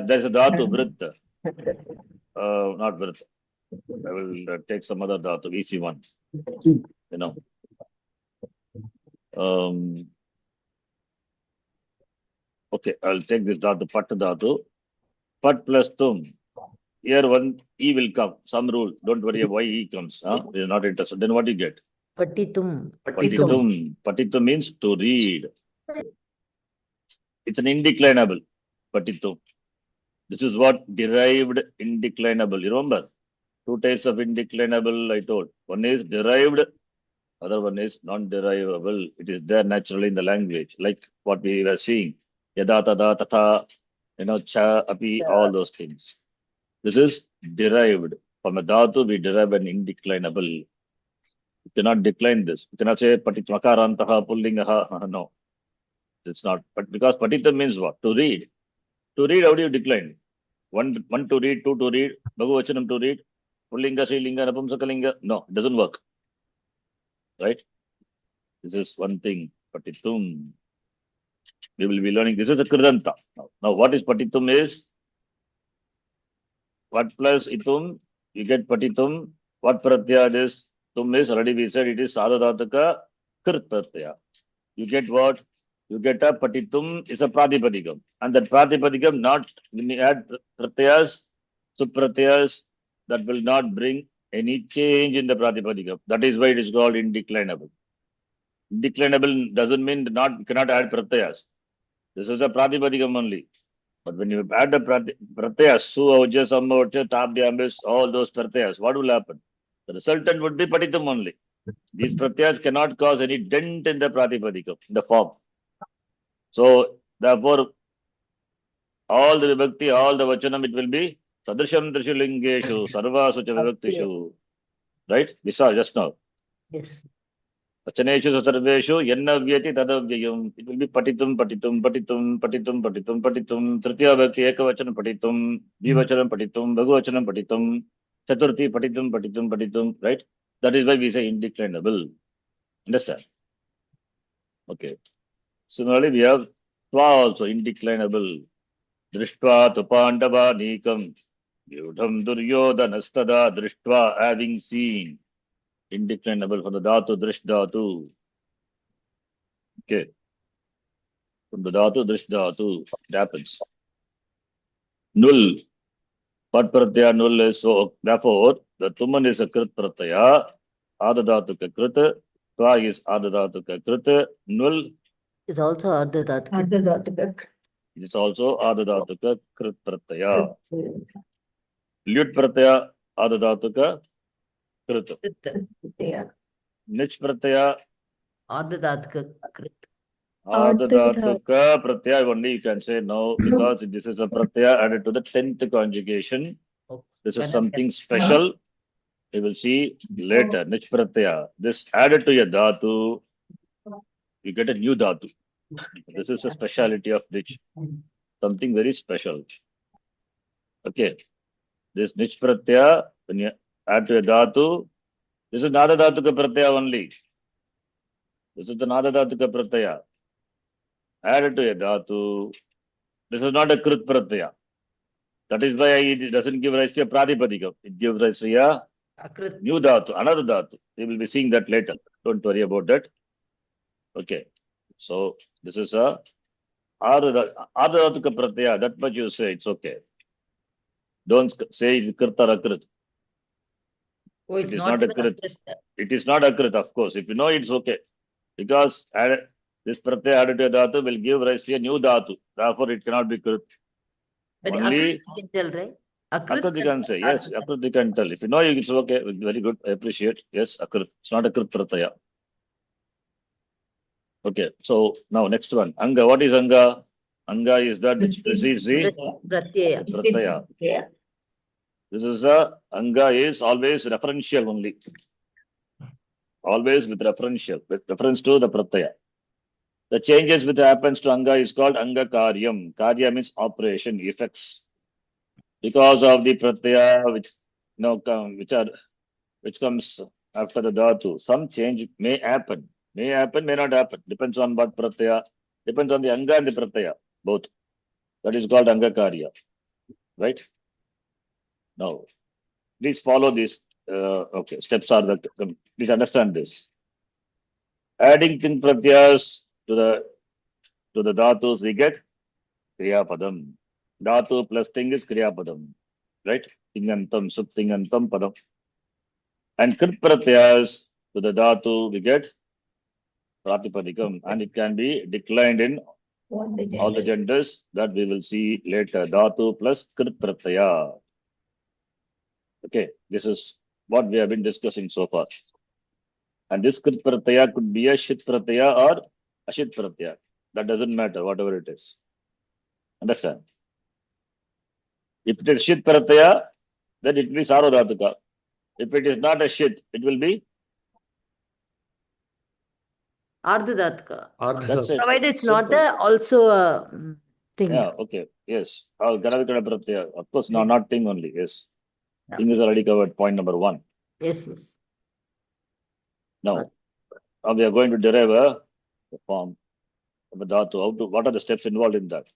there's a dhatu vrit. Not vrit. I will take some other dhatu, easy one. You know. Okay, I'll take this dhatu, pat dhatu. Pat plus tum. Here one E will come. Some rule. Don't worry why E comes. You're not interested. Then what do you get? Patitum. Patitum. Patitum means to read. It's an indeclinable. Patitum. This is what derived indeclinable. You remember? Two types of indeclinable I told. One is derived, other one is non-derivable. It is there naturally in the language, like what we were seeing. Yada, tada, tatha, cha, api, all those things. This is derived. From a dhatu, we derive an indeclinable. You cannot decline this. You cannot say patit makarantaha pullingaha. No, it's not. But because patita means what? To read. To read, how do you decline? One to read, two to read, Bhagavachanam to read, Pullinga, Srilinga, Napumsakalinga. No, it doesn't work. Right? This is one thing. Patitum. We will be learning. This is a Kridanta. Now what is Patitum is? What plus itum? You get Patitum. What Pratyaya is? Tum is already we said it is Sadhadataka Krit Pratyaya. You get what? You get a Patitum is a Pratipadikam. And that Pratipadikam not, when you add Pratyayas, Supratyayas, that will not bring any change in the Pratipadikam. That is why it is called indeclinable. Indeclinable doesn't mean not cannot add Pratyayas. This is a Pratipadikam only. But when you add the Pratyayas, Su, Avja, Samma, Avja, Tabdyambis, all those Pratyayas, what will happen? The resultant would be Patitam only. These Pratyayas cannot cause any dent in the Pratipadikam, in the form. So, therefore, all the vibhakti, all the vachanam, it will be Sadrisham Trishulingeshu, Sarva Sucha Vibhaktishu. Right? We saw just now. Yes. Vachaneshu Sarveshu, Yennavyati Tadavyayam. It will be Patitum, Patitum, Patitum, Patitum, Patitum, Patitum, Tritiya Bhakti, Ekavachanam Patitum, Vivachanam Patitum, Bhagavachanam Patitum, Chaturthi Patitum, Patitum, Patitum. Right? That is why we say indeclinable. Understand? Okay. Similarly, we have Twa also, indeclinable. Drishtva tu Pandava Nikam. Yudham Duryodhanastada Drishtva, having seen. Indeclinable from the Dhatu, Drish Dhatu. Okay. From the Dhatu, Drish Dhatu. It happens. Null. Pat Pratyaya null is so. Therefore, the Tuman is a Krit Pratyaya. Adadhatu ka Krit. Tva is Adadhatu ka Krit. Null. It's also Ardhadat. Ardhadataka. It is also Adadhatuka Krit Pratyaya. Lyut Pratyaya Adadhatuka Krit. Yeah. Nich Pratyaya Ardhadat Krit. Adadhatuka Pratyaya only you can say no because this is a Pratyaya added to the 10th conjugation. This is something special. We will see later. Nich Pratyaya. This added to a Dhatu, you get a new Dhatu. This is a speciality of Nich. Something very special. Okay. This Nich Pratyaya, when you add to a Dhatu, this is Nada Dhatuka Pratyaya only. This is the Nada Dhatuka Pratyaya. Added to a Dhatu. This is not a Krit Pratyaya. That is why it doesn't give rise to a Pratipadikam. It gives rise to a Akrit. new Dhatu, another Dhatu. We will be seeing that later. Don't worry about that. Okay. So this is a Adha Dhatuka Pratyaya. That much you say, it's okay. Don't say it's Krit or Akrit. Oh, It it's is not not a even Krit. Akrit. It is not Akrit, of course. If you know, it's okay. Because this Pratyaya added to a Dhatu will give rise to a new Dhatu. Therefore, it cannot be Krit. But Only Akrit you can tell, right? Akrit, Akrit you can say, yes, Akrit you can tell. If you know, it's okay, very good, I appreciate. Yes, Akrit, it's not Akrit Pratyaya. Okay, so now next one. Anga, what is Anga? Anga is that which precedes the Pratyaya. Pratyaya. Yeah. This is a Anga is always referential only. Always with referential, with reference to the Pratyaya. The changes which happens to Anga is called Anga Karyam. Karya means operation, effects. Because of the Pratyaya which which comes after the Dhatu. Some change may happen. May happen, may not happen. Depends on what Pratyaya. Depends on the Anga and the Pratyaya. Both. That is called Anga Karya. Right? Now, please follow this. Okay, steps are that. Please understand this. Adding Tin Pratyas to the Dhatus, we get Kriya Padam. Dhatu plus Ting is Kriya Padam. Right? Tingantam, Subtingantam Padam. And Krit Pratyas to the Dhatu, we get Pratipadikam. And it can be declined in all the genders that we will see later. Dhatu plus Krit Pratyaya. Okay, this is what we have been discussing so far. And this Krit Pratyaya could be a Shit Pratyaya or a Shit Pratyaya. That doesn't matter, whatever it is. Understand? If it is Shit Pratyaya, then it will be Sarvadhatuka. If it is not a Shit, it will be. Ardhadatka. That's it. Provided it's Simple. not also a thing. Yeah, okay. Yes. Ganavikara Pratyaya. Of course, no, not thing only. Yes. Yeah. Thing is already covered. Point number 1. Yes, yes. Now we are going to derive a form of a dhatu. What are the steps involved in that?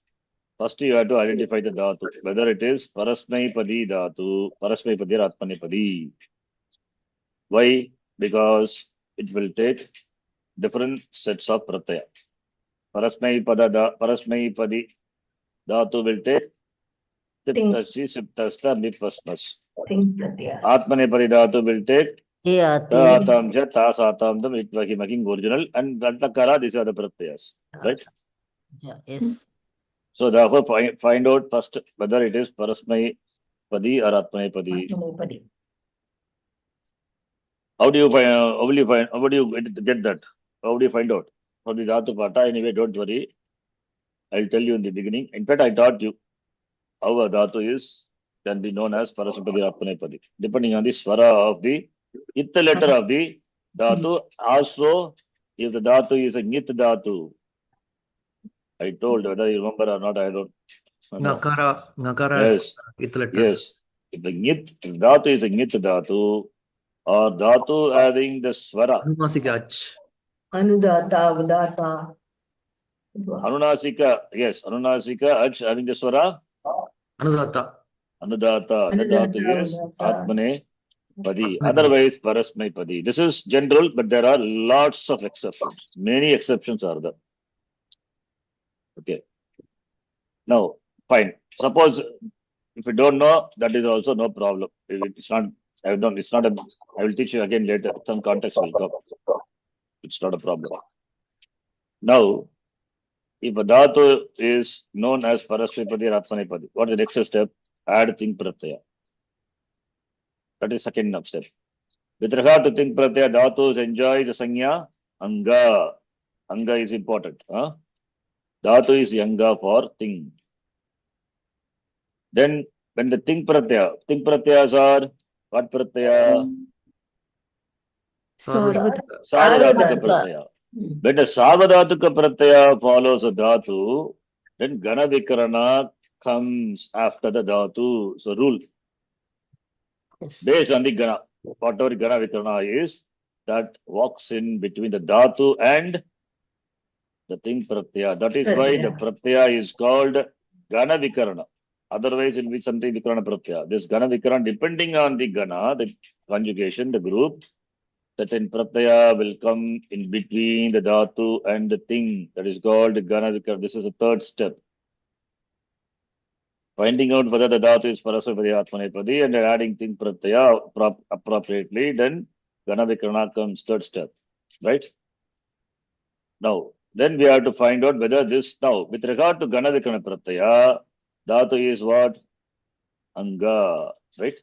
First, you have to identify the dhatu, whether it is Parasmaipadi dhatu, Parasmaipadi or Atmanipadi. Why? Because it will take different sets of pratyaya. Parasmaipadi dhatu will take Tiptashi, Siptasta, Mipasmas. Atmanipadi dhatu will take Atam Jat, Tas Atam Dam, Itwaki making original, and Dantakara, these are the pratyayas. Right? Yeah, yes. So therefore find out first whether it is Parasmai Padi or Atmai Padi. How do you find how do you get that? How do you find out? For the Dhatu Pata, anyway, don't worry. I'll tell you in the beginning. In fact, I taught you how a Dhatu can be known as Parasmapadi or Atmai Padi. Depending on the Swara of the Itta letter of the Dhatu. Also, if the Dhatu is a Nit Dhatu, I told whether you remember or not, I don't know. Nakara Yes. is letter. Yes. If the Nit Dhatu is a Nit Dhatu, or Dhatu having the Swara. Anunasikach. Anudata, Udata. Anunasika, yes. Anunasika, Ach having the Swara. Anudata. Anudata. The Dhatu is Udata. Atmane Padi. Otherwise, Parasmai Padi. This is general, but there are lots of exceptions. Many exceptions are there. Okay. Now, fine. Suppose if you don't know, that is also no problem. It's not. It's not a. I will teach you again later. Some context will come. It's not a problem. Now, if a dhatu is known as Parasmipadi or Atmanipadi, what is the next step? Add Ting Pratyaya. That is second step. With regard to Ting Pratyaya, dhatus enjoy the sanya Anga. Anga is important. Dhatu is Anga for Ting. Then, when the Ting Pratyayas are what Pratyaya? Sarvadhatuka. Sarvadhatuka Pratyaya. When the Sarvadhatuka Pratyaya follows a Dhatu, then Gana Vikarana comes after the Dhatu. So rule. Yes. Based on the Gana. Whatever Gana Vikarana is, that walks in between the Dhatu and the Ting Pratyaya. That is why the Pratyaya is called Gana Vikarana. Otherwise, it will be something Vikarana Pratyaya. This Gana Vikarana, depending on the Gana, the conjugation, the group, certain pratyaya will come in between the dhatu and the thing. That is called Gana Vikarana. This is the third step. Finding out whether the dhatu is Parasmapadi Atmanipadi and adding thing pratyaya appropriately, then Gana Vikarana comes third step. Right? Now, then we have to find out whether this, now, with regard to Gana Vikarana pratyaya, dhatu is what? Anga, right?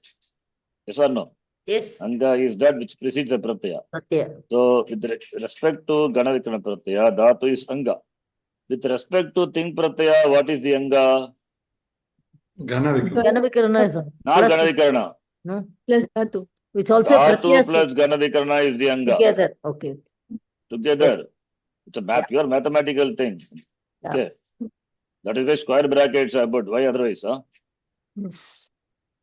Yes or no? Yes. Anga is that which precedes the pratyaya. Pratyaya. So with respect to Gana Vikarana pratyaya, dhatu is Anga. With respect to Ting pratyaya, what is the Anga? Gana Vikarana. Gana Vikarana is Not plus, Gana Vikarana. no? Plus dhatu. It's also Dhatu pratyaya plus Gana Vikarana is the Anga. together. Okay. Together. It's a pure mathematical thing. Yeah. Okay. That is why square brackets are good. Why otherwise? Huh? Yes.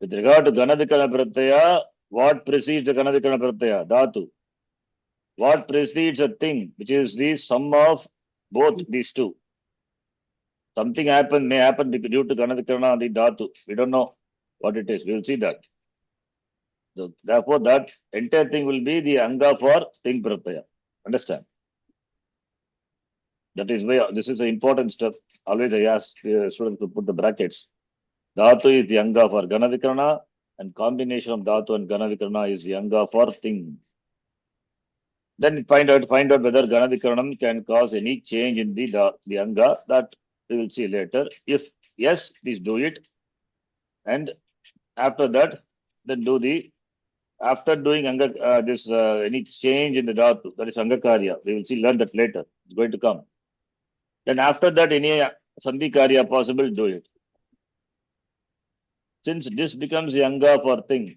With regard to Gana Vikarana pratyaya, what precedes the Gana Vikarana pratyaya? Dhatu. What precedes a thing, which is the sum of both these two. Something may happen due to Gana Vikarana and the dhatu. We don't know what it is. We will see that. So, therefore, that entire thing will be the Anga for Ting pratyaya. Understand? That is why this is an important step. Always I ask students to put the brackets. Dhatu is the Anga for Gana Vikarana, and combination of dhatu and Gana Vikarana is the Anga for Ting. Then find out whether Gana Vikaranam can cause any change in the Anga. That we will see later. If yes, please do it. And after that, then after doing Anga, any change in the dhatu, that is Angakarya. We will learn that later. It's going to come. Then after that, any Sandhi Karya possible, do it. Since this becomes the Anga for thing,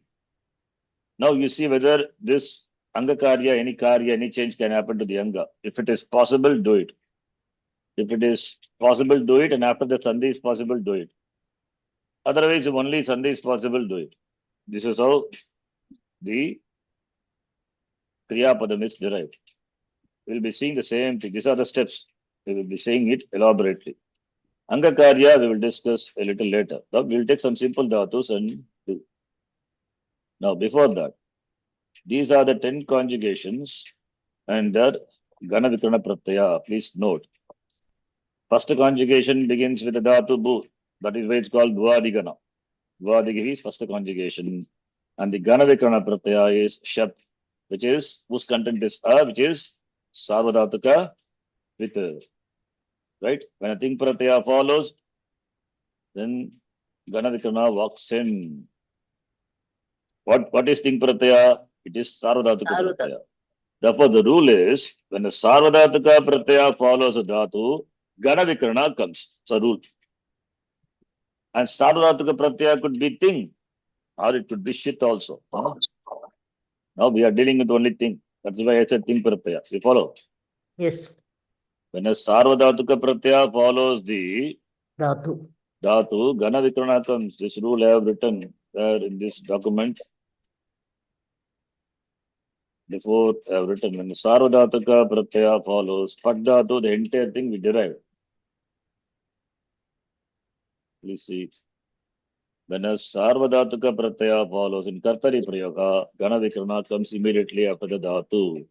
now you see whether this Anga Karya, any change can happen to the Anga. If it is possible, do it. If it is possible, do it. And after that Sandhi is possible, do it. Otherwise, if only Sandhi is possible, do it. This is how the Kriya Padam is derived. We will be seeing the same thing. These are the steps. We will be saying it elaborately. Anga Karya, we will discuss a little later. Now, we will take some simple dhatus and do. Now, before that, these are the 10 conjugations and their Gana Vikarana Pratyaya. Please note. First conjugation begins with the dhatu bhu. That is why it's called Bhuvadigana. Bhuvadigana is first conjugation. And the Gana Vikarana Pratyaya is Shap, which is, whose content is which is Sarvadhatuka with right? When a Ting Pratyaya follows, then Gana Vikarana walks in. What is Ting Pratyaya? It is Sarvadhatuka Sarvadhatuka. Pratyaya. Therefore, the rule is when the Sarvadhatuka Pratyaya follows a dhatu, Gana Vikarana comes. It's a rule. And Sarvadhatuka Pratyaya could be Ting, or it could be Shit also. Now we are dealing with only Ting. That's why I said Ting Pratyaya. You follow? Yes. When a Sarvadhatuka Pratyaya follows the Dhatu. dhatu, Gana Vikarana comes. This rule I have written there in this document. Before I have written, when the Sarvadhatuka Pratyaya follows Pat dhatu, the entire thing we derive. Please see. When a Sarvadhatuka Pratyaya follows in Kartari Prayoga, Gana Vikarana comes immediately after the dhatu.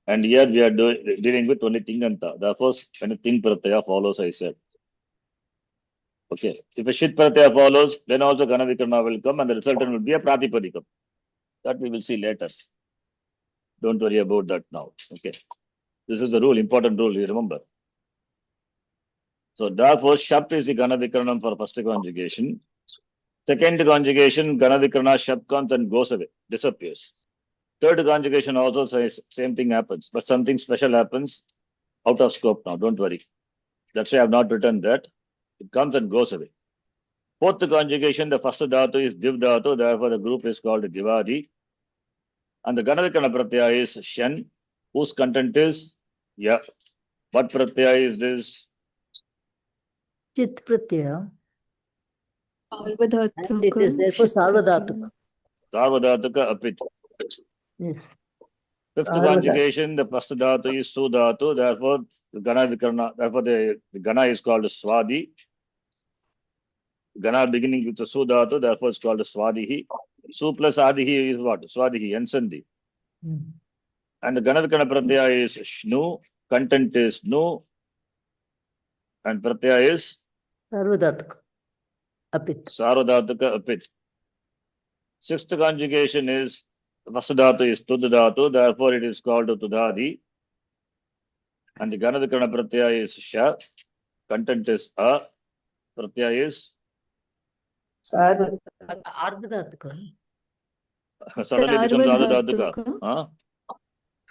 And here we are dealing with only Tinganta. Therefore, when a Ting Pratyaya follows, I said. Okay. If a Shit Pratyaya follows, then also Gana Vikarana will come and the resultant will be a Pratipadikam. That we will see later. Don't worry about that now. Okay. This is the rule, important rule, you remember. So therefore, Shap is the Gana Vikaranam for first conjugation. Second conjugation, Gana Vikarana, Shap comes and goes away, disappears. Third conjugation also says same thing happens, but something special happens out of scope now. Don't worry. That's why I have not written that. It comes and goes away. Fourth conjugation, the first dhatu is Div dhatu, therefore the group is called Divadi. And the Gana Vikarana Pratyaya is Shan, whose content is Ya. What Pratyaya is this? Chit Pratyaya. Sarvadhatuka. And it is therefore Sarvadhatuka. Sarvadhatuka Apit. Yes. Fifth Sarvadhatuka. conjugation, the first dhatu is Su dhatu, therefore the Gana Vikarana, therefore the Gana is called Swadi. Gana beginning with the Su dhatu, therefore it's called Swadihi. Su plus Adihi is what? Swadihi and Sandhi. Mm. And the Gana Vikarana Pratyaya is Shnu, content is Nu, and Pratyaya is Sarvadhatuka. Apit. Sarvadhatuka Apit. Sixth conjugation is the first dhatu is Tud dhatu, therefore it is called Tudadi. And the Gana Vikarana Pratyaya is Sha, content is A, Pratyaya is Ardhadhatuka. Suddenly it becomes Sarvadhatuka. Ardhadhatuka. Huh?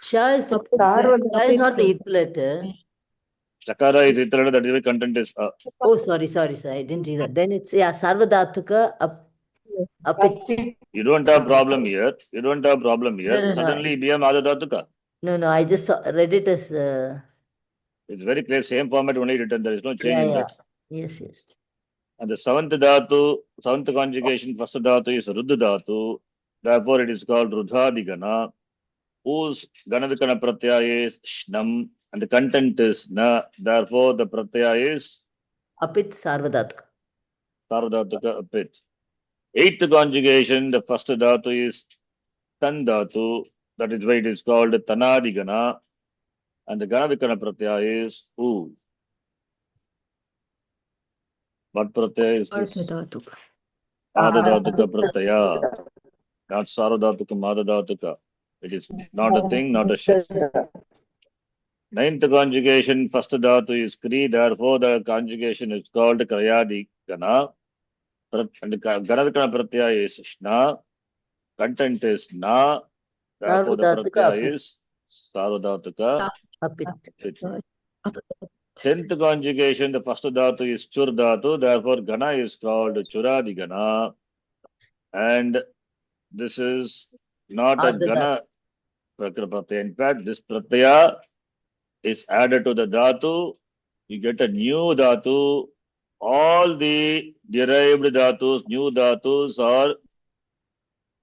Sha is not the ith letter. Chakara is iterated, that is why content is Oh, sorry. I didn't read that. Then it's, Sarvadhatuka apit. you don't have problem here. No, no. Suddenly it becomes Ardhadhatuka. No, I just read it as It's very clear, same format only written. There is no change in that. Yes. And the seventh conjugation, first dhatu is Ruddha dhatu. Therefore, it is called Rudhadigana, whose Ganavikana pratyaya is Shnam, and the content is Na. Therefore, the pratyaya is apit sarvadhatuka. Sarvadhatuka Apit. Eighth conjugation, the first dhatu is Tan dhatu. That is why it is called Tanadigana. And the Ganavikana pratyaya is U. What pratyaya is this? Ardhadhatuka. Adadhatuka pratyaya. Not Sarvadhatuka Madadhatuka. It is not a thing, not a shit. Ninth conjugation, first dhatu is Kri, therefore the conjugation is called Krayadigana. And the Ganavikana pratyaya is Shna. Content is Na. Therefore the pratyaya is Sarvadhatuka Apit. Tenth conjugation, the first dhatu is Chur dhatu, therefore Gana is called Churadigana. And this is not a Gana pratyaya. In fact, this pratyaya is added to the dhatu. You get a new dhatu. All the derived dhatus, new dhatus are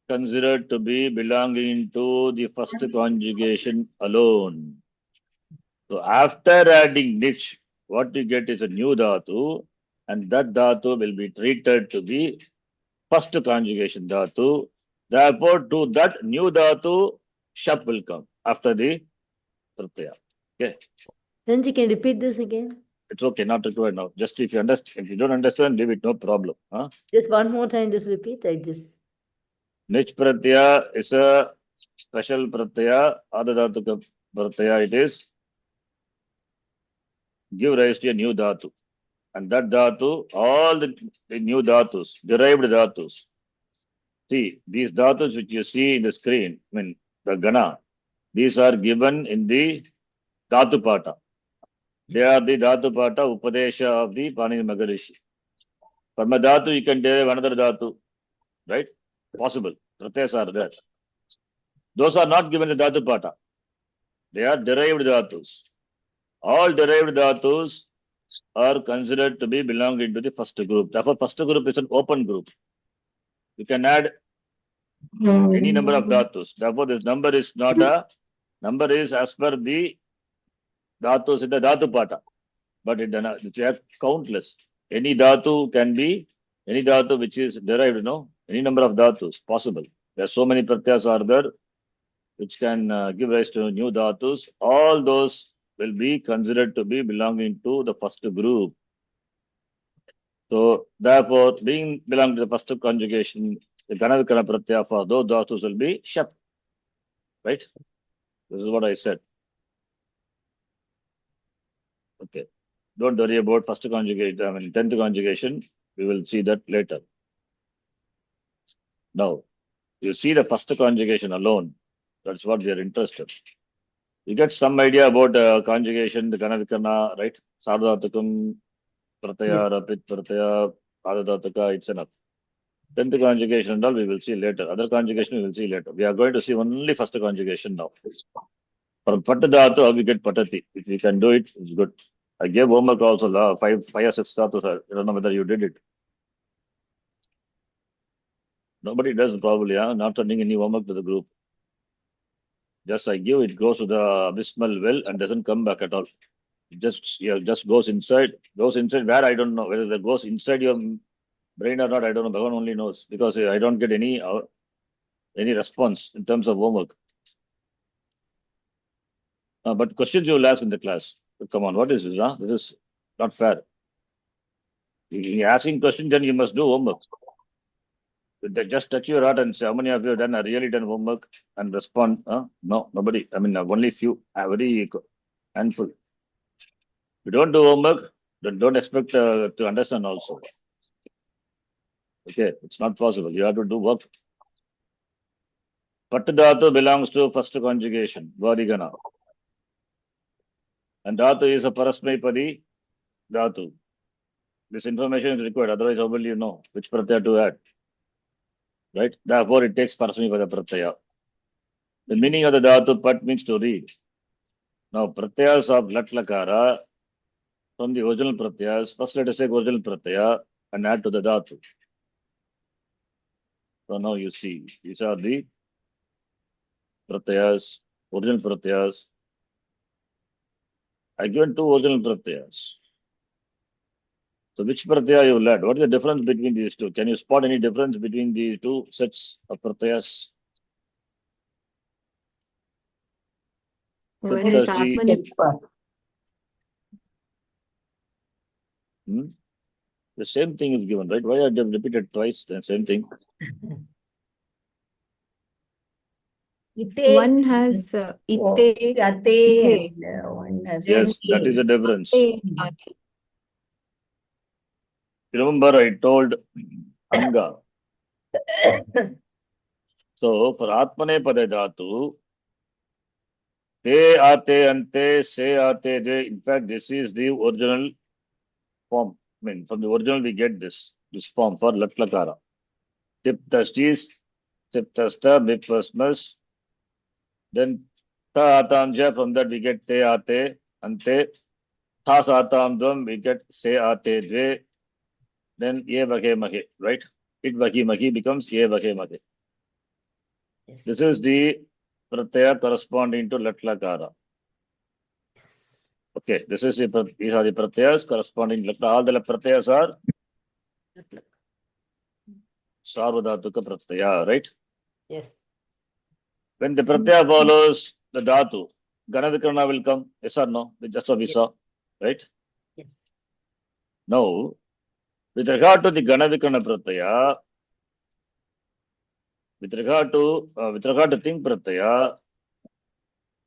considered to be belonging to the first conjugation alone. So after adding nich, what you get is a new dhatu, and that dhatu will be treated to be first conjugation dhatu. Therefore, to that new dhatu, shap will come after the pratyaya. Okay. Sanji, can you repeat this again? It's okay, not required now. Just if you understand, if you don't understand, leave it, no problem. Huh? Just one more time, just repeat. Nich pratyaya is a special pratyaya, adadhatuka pratyaya it is. Give rise to a new dhatu. And that dhatu, all the new dhatus, derived dhatus. See, these dhatus which you see in the screen, I mean, the Gana, these are given in the dhatu pata. They are the dhatu pata upadesha of the Panini Maharishi. From a dhatu, you can derive another dhatu, right? Possible. Pratyas are there. Those are not given in the dhatu pata. They are derived dhatus. All derived dhatus are considered to be belonging to the first group. Therefore, first group is an open group. You can add any number of dhatus. Therefore, this number is not a number is as per the dhatus in the dhatu pata. But it has countless. Any dhatu can be any dhatu which is derived, any number of dhatus possible. There are so many pratyas are there which can give rise to new dhatus. All those will be considered to be belonging to the first group. So, therefore, being belong to the first conjugation, the Ganavikana pratyaya for those dhatus will be shap. Right? This is what I said. Okay. Don't worry about first conjugation, 10th conjugation. We will see that later. Now, you see the first conjugation alone. That's what we are interested. You get some idea about conjugation, the Ganavikana, right? Sarvadhatukam, pratyaya, rapit pratyaya, adadhataka, it's enough. 10th conjugation and all we will see later. Other conjugation we will see later. We are going to see only first conjugation now. For patadhatu, how we get patati. If we can do it, it's good. I gave homework also, 5 or 6 dhatus. I don't know whether you did it. Nobody does probably, not sending any homework to the group. Just I give, it goes to the abysmal well and doesn't come back at all. It just goes inside where I don't know, whether that goes inside your brain or not, I don't know. Bhagavan only knows, because I don't get any response in terms of homework. But questions you will ask in the class. Come on, what is this? This is not fair. If you're asking questions, then you must do homework. Just touch your heart and say, how many of you have done really done homework and respond? No, nobody. I mean, only few, very handful. If you don't do homework, then don't expect to understand also. Okay, it's not possible. You have to do work. Pat dhatu belongs to first conjugation, Vadigana. And dhatu is a parasmay dhatu. This information is required, otherwise how will you know which pratyaya to add? Right? Therefore, it takes parasmay pratyaya. The meaning of the dhatu pat means to read. Now, pratyas of lat lakara from the original pratyas, first let us take original pratyaya and add to the dhatu. So now you see, these are the pratyas, original pratyas. I given two original pratyas. So which pratyaya you will add? What is the difference between these two? Can you spot any difference between these two sets of pratyas? One is Taptashi. Atman. The same thing is given, right? Why are they repeated twice? The same thing. Ite. One has Oh, Ite. Yate Ite. and one has. Yes, Ite. that is the difference. Ate, Ate. Remember, I told Anga. So for Atmane Pada Dhatu, Te Ate Ante, Se Ate De. In fact, this is the original form. I mean, from the original we get this form for Latlakara. Tiptastis, Tiptasta, Bipasmas. Then Ta Atamja, from that we get Te Ate Ante. Thas Atamdam, we get Se Ate De. Then Ye Vake Mahe, right? It Vaki Mahi becomes Ye Vake Mahe. Yes. This is the pratyaya corresponding to Latlakara. Yes. Okay, these are the pratyas corresponding to all the pratyas are sarvadhatuka pratyaya, right? Yes. When the pratyaya follows the dhatu, Ganavikarana will come, yes or no? Just what we saw, right? Yes. Now, with regard to the Ganavikarana pratyaya, with regard to Ting pratyaya,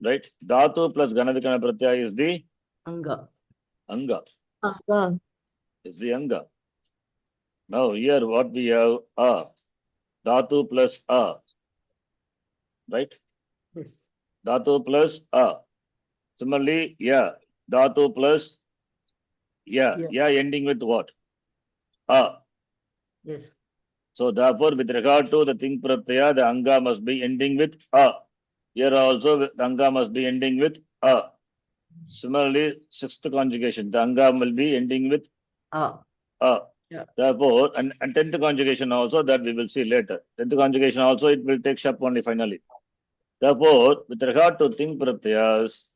right? Dhatu plus Ganavikarana pratyaya is the Anga. Anga. Anga. Is the Anga. Now here what we have dhatu plus right? Yes. Dhatu plus Similarly, dhatu plus Yeah. ending with what? Yes. So therefore, with regard to the Ting pratyaya, the Anga must be ending with Here also the Anga must be ending with Similarly, sixth conjugation, the Anga will be ending with Yeah. Therefore, and 10th conjugation also, that we will see later. 10th conjugation also, it will take shape only finally. Therefore, with regard to Ting pratyayas,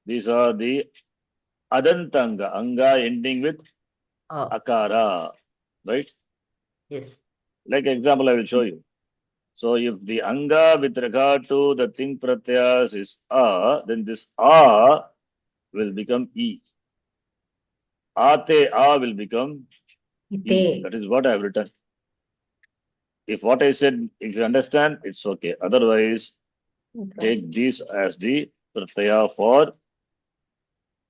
these are the Adantanga, Anga ending with Akara, right? Yes. Like example, I will show you. So, if the Anga with regard to the Ting pratyayas is then this will become E. Ate will become E. Ite. That is what I have written. If what I said, if you understand, it's okay. Otherwise, take this as the pratyaya for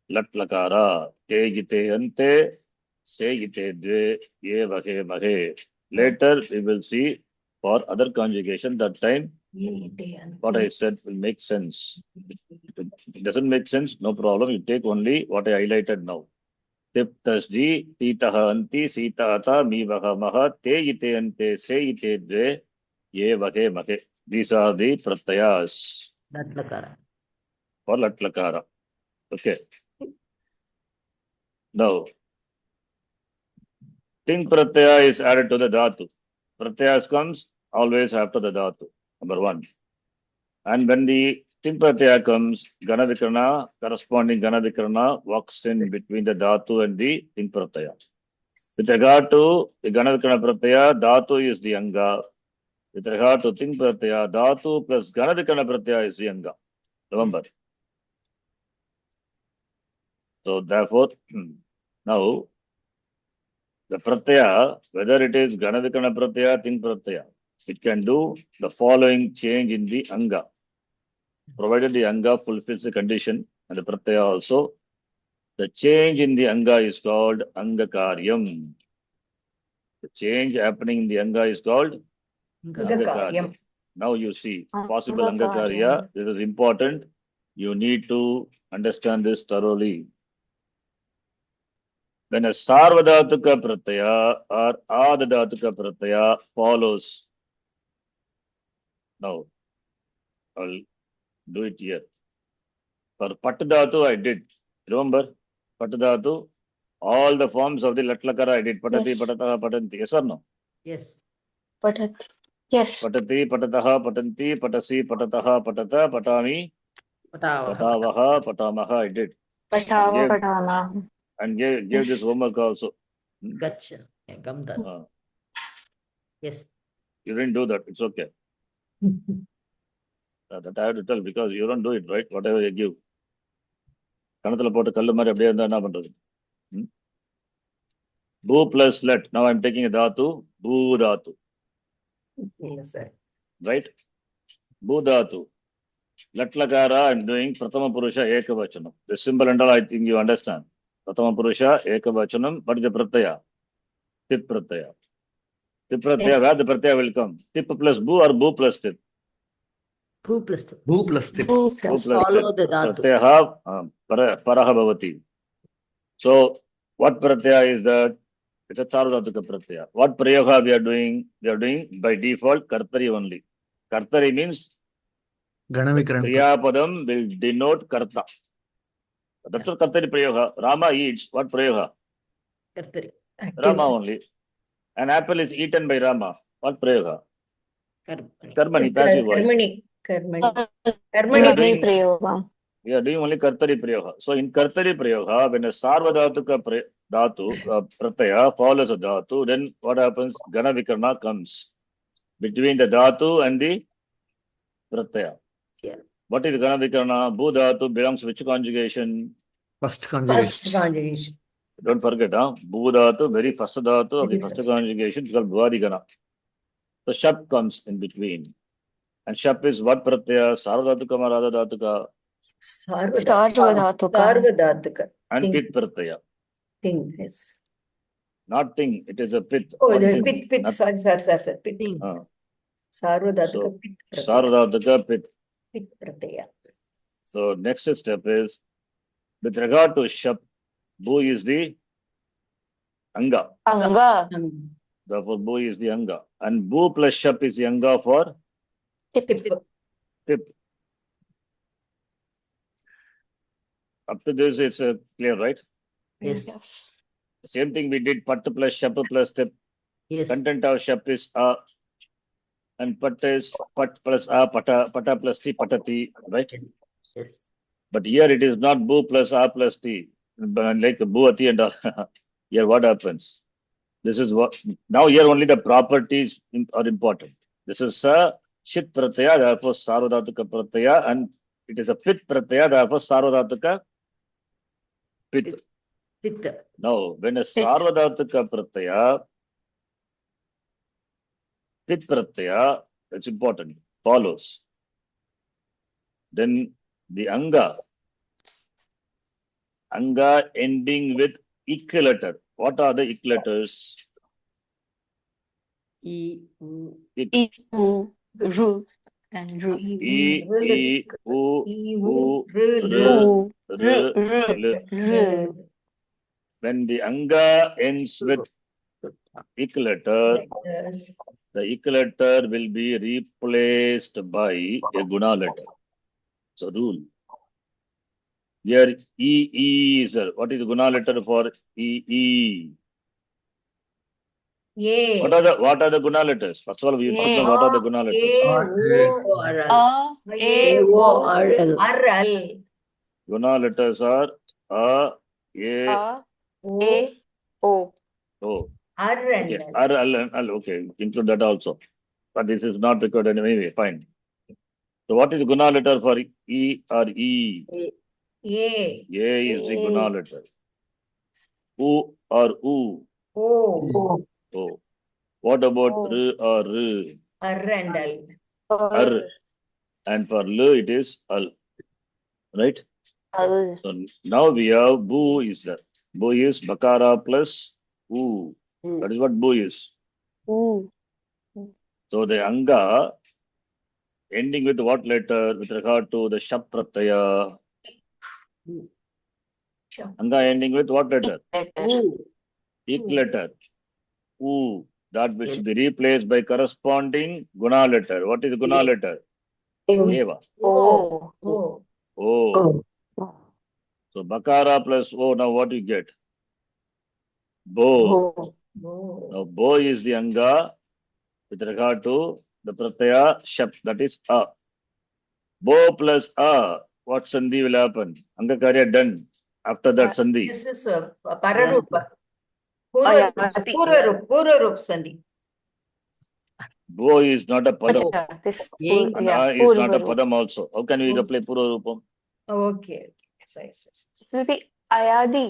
lat lakara. Te gite ante, se gite dve, ye vahe vahe. Later, we will see for other conjugation. That time, what I said will make sense. If it doesn't make sense, no problem. You take only what I highlighted now. Tiptasdi, titaha anti, sitata, mi vaha maha, te ite ante, se ite dve, ye vahe vahe. These are the pratyayas Latlakara. for latlakara. Okay. Now, Ting pratyaya is added to the dhatu. Pratyayas comes always after the dhatu. Number one. And when the Ting pratyaya comes, Ganavikarana, corresponding Ganavikarana walks in between the dhatu and the Ting pratyaya. With regard to the Ganavikarana pratyaya, dhatu is the Anga. With regard to Ting pratyaya, dhatu plus Ganavikarana pratyaya is the Anga. Remember. So therefore, now the pratyaya, whether it is Ganavikarana pratyaya, Ting pratyaya, it can do the following change in the Anga. Provided the Anga fulfills the condition and the pratyaya also, the change in the Anga is called Angakaryam. The change happening in the anga is called Anga. Angakaryam. Now you see possible Angakaryam. angakarya. This is important. You need to understand this thoroughly. When a sarvadhatuka pratyaya or adadhatuka pratyaya follows. Now, I'll do it here. For patadhatu, I did. Remember? Patadhatu, all the forms of the latlakara I did. Patati, Yes. patataha, patanti. Yes or no? Yes. Patat. Yes. Patati, patataha, patanti, patasi, patataha, patata, patami, Patavaha. patavaha, patamaha, I did. Patava gave- patana. And gave this Yes. homework also. Gotcha. Yeah, Gamdhat. Uh, Yes. you didn't do that. It's okay. That I have to tell because you don't do it, right? Whatever you give. கணத்துல போட்டு கல்லு மாதிரி அப்படியே இருந்தா என்ன பண்றது? Boo plus let. Now I'm taking a dhatu. Boo dhatu. Yes, sir. Right? Boo dhatu. Latlakara, I'm doing Pratama Purusha Ekavachanam. The symbol and all, I think you understand. Pratama Purusha Ekavachanam, but the Pratyaya. Tip Pratyaya. Tip Pratyaya, where the Pratyaya will come? Tip plus Boo or Boo plus Tip? Boo plus tip. Boo plus tip. Boo Boo plus. plus Follow Tip. the dhatu. Pratyaha Paraha Bhavati. So, what Pratyaya is that? It's a Sarvadhatuka Pratyaya. What Prayoga we are doing? We are doing by default Kartari only. Kartari means Ganavikaran. Kriyapadam will denote Karta. That's what Kartari Prayoga. Rama eats. What Prayoga? Kartari. Rama only. An apple is eaten by Rama. What Prayoga? Karmani. Karmani, passive voice. Karmani. Karmani. We are Karmani. doing- Prayogam. We are doing only Kartari Prayoga. So in Kartari Prayoga, when a Sarvadhatuka Dhatu, Pratyaya follows a Dhatu, then what happens? Gana Vikarna comes between the Dhatu and the Pratyaya. Yeah. What is Gana Vikarna? Bhu Dhatu belongs to which conjugation? First conjugation. First conjugation. Don't forget, Bhu Dhatu, very first Dhatu of the Very first first. conjugation is called Bhuadi Gana. So Shap comes in between. And Shap is what Pratyaya? Sarvadhatuka or Adadhatuka? Sarvadhatuka. Sarvadhatuka. And Thing. Pit Pratyaya. Thing. Yes. Not thing, it is a pit. Oh, What the thing? pit. Not- Sorry. Pit. Thing. Sarvadhatuka. So, Pit. Pratyaya. Sarvadhatuka Pit. Pit. Pratyaya. So next step is, with regard to Shap, Bhu is the Anga. Anga. Therefore, Bhu is the Anga. And Bhu plus Shap is the Anga for Tip. Tip. Tip. Up to this, it's clear, right? Yes. Yes. Same thing we did Pat plus Shap plus Tip. Yes. Content of Shap is A. And Pat is Pat plus A, Pata plus Ti, Patati, right? Yes. Yes. But here it is not Bhu plus A plus T. But like Bhuati and all. Here what happens? This is what, now here only the properties are important. This is a Shit Pratyaya, therefore Sarvadhatuka Pratyaya, and it is a Pit Pratyaya, therefore Sarvadhatuka Pit. Pitta. Now, when a Sarvadhatuka Pratyaya, Pit Pratyaya, it's important, follows. Then the Anga ending with equilater. What are the equilators? E. U. E. U. Ru. And Ru. E, U, U, R, U. R, R. L. R. When the Anga ends with equilater, Letters. the equilater will be replaced by a Guna letter. So rule. Here E is, what is the Guna letter for E? A. What are the Guna letters? First of all, we should know what are the Guna letters. A. O. O. R. L. A. A. A. O. R. L. R. L. Guna letters are A, A, A. O. A. O. O. R and Okay, L. R, L, and L. Okay, include that also. But this is not required anyway. Fine. So what is Guna letter for E or E? A. A is the Guna letter. U or U? O. O. What about O. R or R? R and L. R. And for L, it is L. Right? Al. So now we have Boo is there. Boo is Bakara plus U. U. That is what Boo is. Ooh. So the anga ending with what letter with regard to the shap pratyaya? Sure. Anga ending with what letter? Letter. Ooh. Ik letter. Oo. That Yes. should be replaced by corresponding guna letter. What is guna A. letter? O. Eva. Oh. Oh. Oh. Oh. So bakara plus O. Now what you get? Bo. Oh. Oh. Now bo is the anga with regard to the pratyaya shap. That is a. Bo plus a. What sandhi will happen? Anga karya done. After that sandhi. This is Pararupa. Ayati. Purarup Sandhi. Bo is not a padam. Acha, this Yang. And yeah, a is not a Purvaru. padam also. How can we Oh. apply pura rupam? Okay. Yes. This will be Ayadi.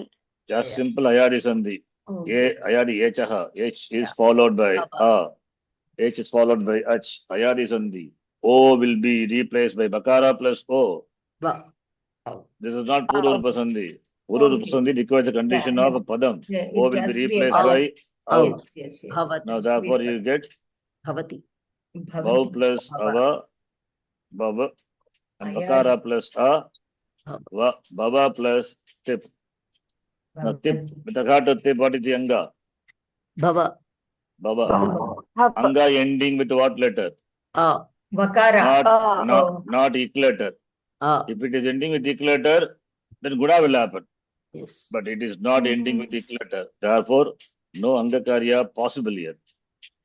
Just Yeah. simple ayadi sandhi. Okay. Ayadi echaha. H is Yeah. followed by Aba. a. H is followed by ach. Ayadi sandhi. O will be replaced by bakara plus O. Ba. This is not pura rupa sandhi. Pura rupa Okay. sandhi requires a condition of a padam. Yeah, O it will be has to be a replaced Av. by Av. av. Yes. Bhavati. Now therefore you get Bhavati. bhav Bhavati. plus Bhava. ava. Bhava. And Ayadi. bakara plus a. Bhava. Bhava plus tip. Now tip. Bhavati. With regard to tip, what is the anga? Bhava. Bhava. Hap. Anga ending with what letter? A. Vakara. Not ik letter. A. If it is ending with ik letter, then guna will happen. Yes. But it is not ending with ik letter. Therefore, no anga karya possible here.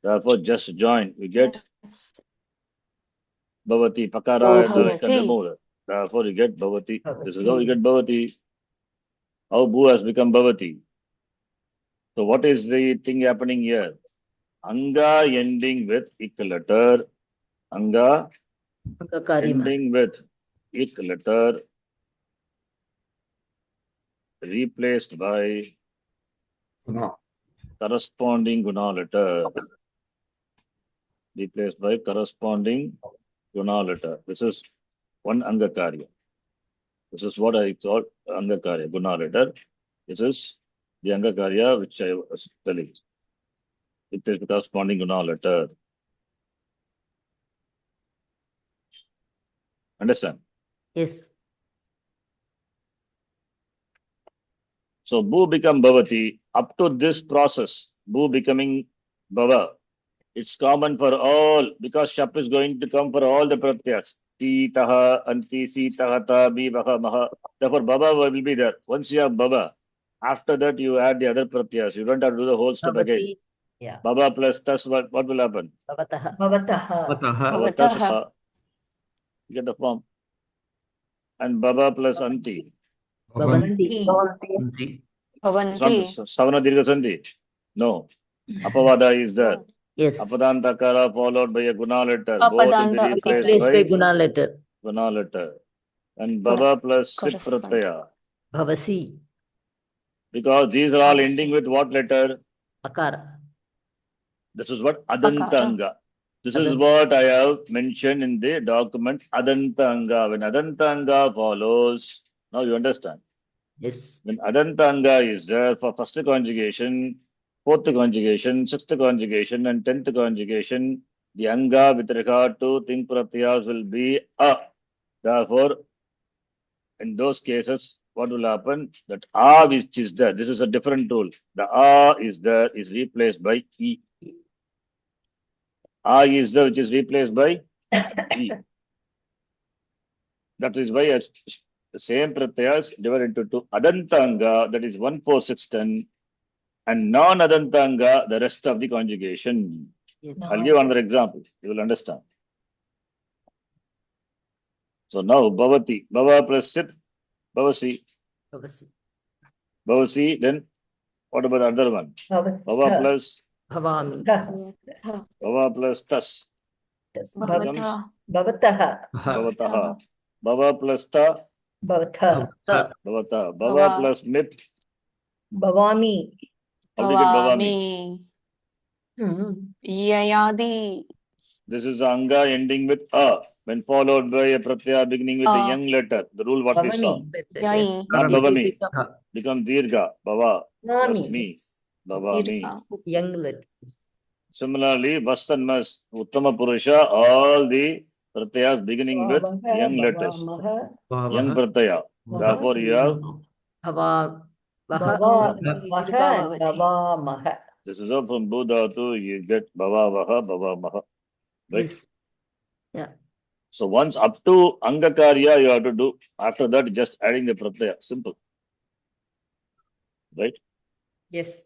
Therefore, just join. We get Yes. bhavati. Oh, Pakara, you can Bhavati. remove it. Therefore, you get bhavati. This is how Bhavati. you get bhavati. How bhu has become bhavati. So what is the thing happening here? Anga ending with ik letter. Anga Karima. ending with ik letter replaced by corresponding guna letter. Replaced by corresponding guna letter. This is one anga karya. This is what I call anga karya, guna letter. This is the anga karya which I was telling. Replaced by corresponding guna letter. Understand? Yes. So bhu become bhavati. Up to this process, bhu becoming bhava. It's common for all because shap is going to come for all the pratyas. Ti, taha, anti, si, taha, ta, bi, vaha, maha. Therefore, bhava will be there. Once you have bhava, after that you add the other pratyas. You don't have to do the whole step again. Bhavati. Yeah. Bhava plus tas, what will happen? Bhavataha. Bhavataha. Bhavatāha. Bhavatas, you get the form. And bhava plus anti. Bhavanti. Bhavanti. It's not Bhavanti. savana dirgha sandhi. No. Apavada is there. No. Yes. Apadantakara followed by a guna letter. Both will be Apadanta. replaced Replaced by by guna letter. guna letter. And Guna. bhava plus sit Correspond. pratyaya. Bhavasi. Because these are all ending with what letter? Akara. This is what adantanga. This is Adanta. what I have mentioned in the document adantanga. When adantanga follows, now you understand. Yes. When adantanga is there for first conjugation, fourth conjugation, sixth conjugation, and 10th conjugation, the anga with regard to thing pratyas will be a. Therefore, in those cases, what will happen? That a which is there. This is a different rule. The a is there is replaced by e. A is there which is replaced by e. That is why the same pratyas divided into two. Adantanga, that is 1, 4, 6, 10. And non-adantanga, the rest of the conjugation. Yes. I'll give another example. You will understand. So now, bhavati. Bhava plus sit. Bhavasi. Bhavasi. Bhavasi. Then, what about the other one? Bhava plus Bhavami. Bhava plus tas. Bhavata. Bhavataha. Bhavataha. Bhava plus ta. Bhavata. Bhavata. Bhava Bhava. plus mit. Bhavami. How do you get bhavami? Bhavami. Hmm. Yayadi. This is anga ending with a. When followed by a pratyaya beginning with a young letter. The rule what we saw. Bhavami. Yai. Not It will bhavami. become Become dirgha. Bhava plus Bhavami. me. Bhavami. Dirgha. young letter. Similarly, vas and mas, Uttama Purusha, all the pratyas beginning with Bhavah, young letters, bhavamah, young pratyaya. Therefore, you have, Bhava, Vaha, bhavavah, and Bhavati. bhavamah. this is all from Budhatu, you get Bhavavaha, Bhavamaha. Right? yes. Yeah. So once up to Angakarya, you have to do. After that, just adding the pratyaya. Simple. Right? Yes.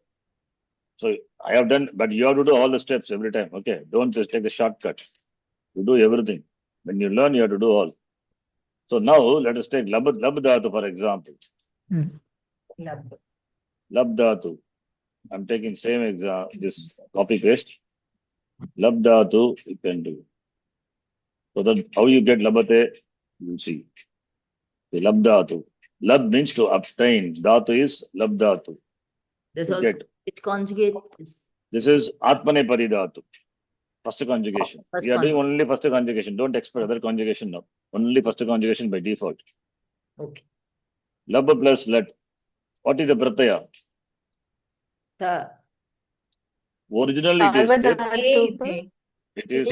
So I have done, but you have to do all the steps every time. Okay. Don't just take the shortcut. You do everything. When you learn, you have to do all. So now let us take Labdhatu, for example. Lab. Labdhatu. I'm taking same example, this copy paste. Labdhatu, you can do. So that how you get Labate, you'll see. The Labdhatu. Lab means to obtain. Dhatu is Labdhatu. There's You also get. which conjugate is This is Atmane Paridhatu. First conjugation. First We are doing conjugation. only first conjugation. Don't expect other conjugation now. Only first conjugation by default. okay. Lab plus let. What is the pratyaya? Ta, Originally it is te. Sarvadhatuka. It is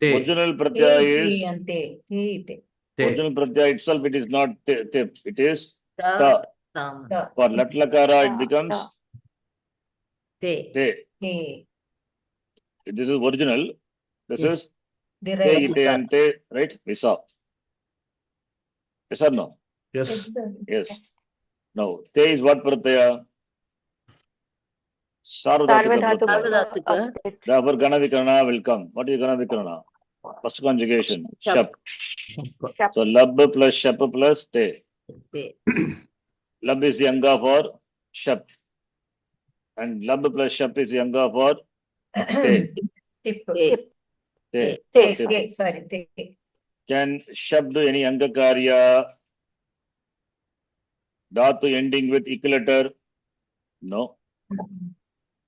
Te. original pratyaya is Te. Te. original pratyaya itself. It is not te. It is ta, ta. tam, For lat lakara it Ta, becomes ta. te. te. Te. This is original. This Yes. is te Derived. ite and te. Right? We saw. Yes or no? Yes. Yes. Now te is what pratyaya? Sarvadhatuka pratyaya. Sarvadhatuka. Therefore, Gana Vikarana will come. What is Gana Vikarana? First conjugation, shap. Shap. So, lab plus shap plus te. Te. Lab is the anga for shap. And lab plus shap is the anga for te. Tip. Te. Te. Te. Te. Sorry. Te. Can shap do any anga karya? Dhatu ending with ik letter? No.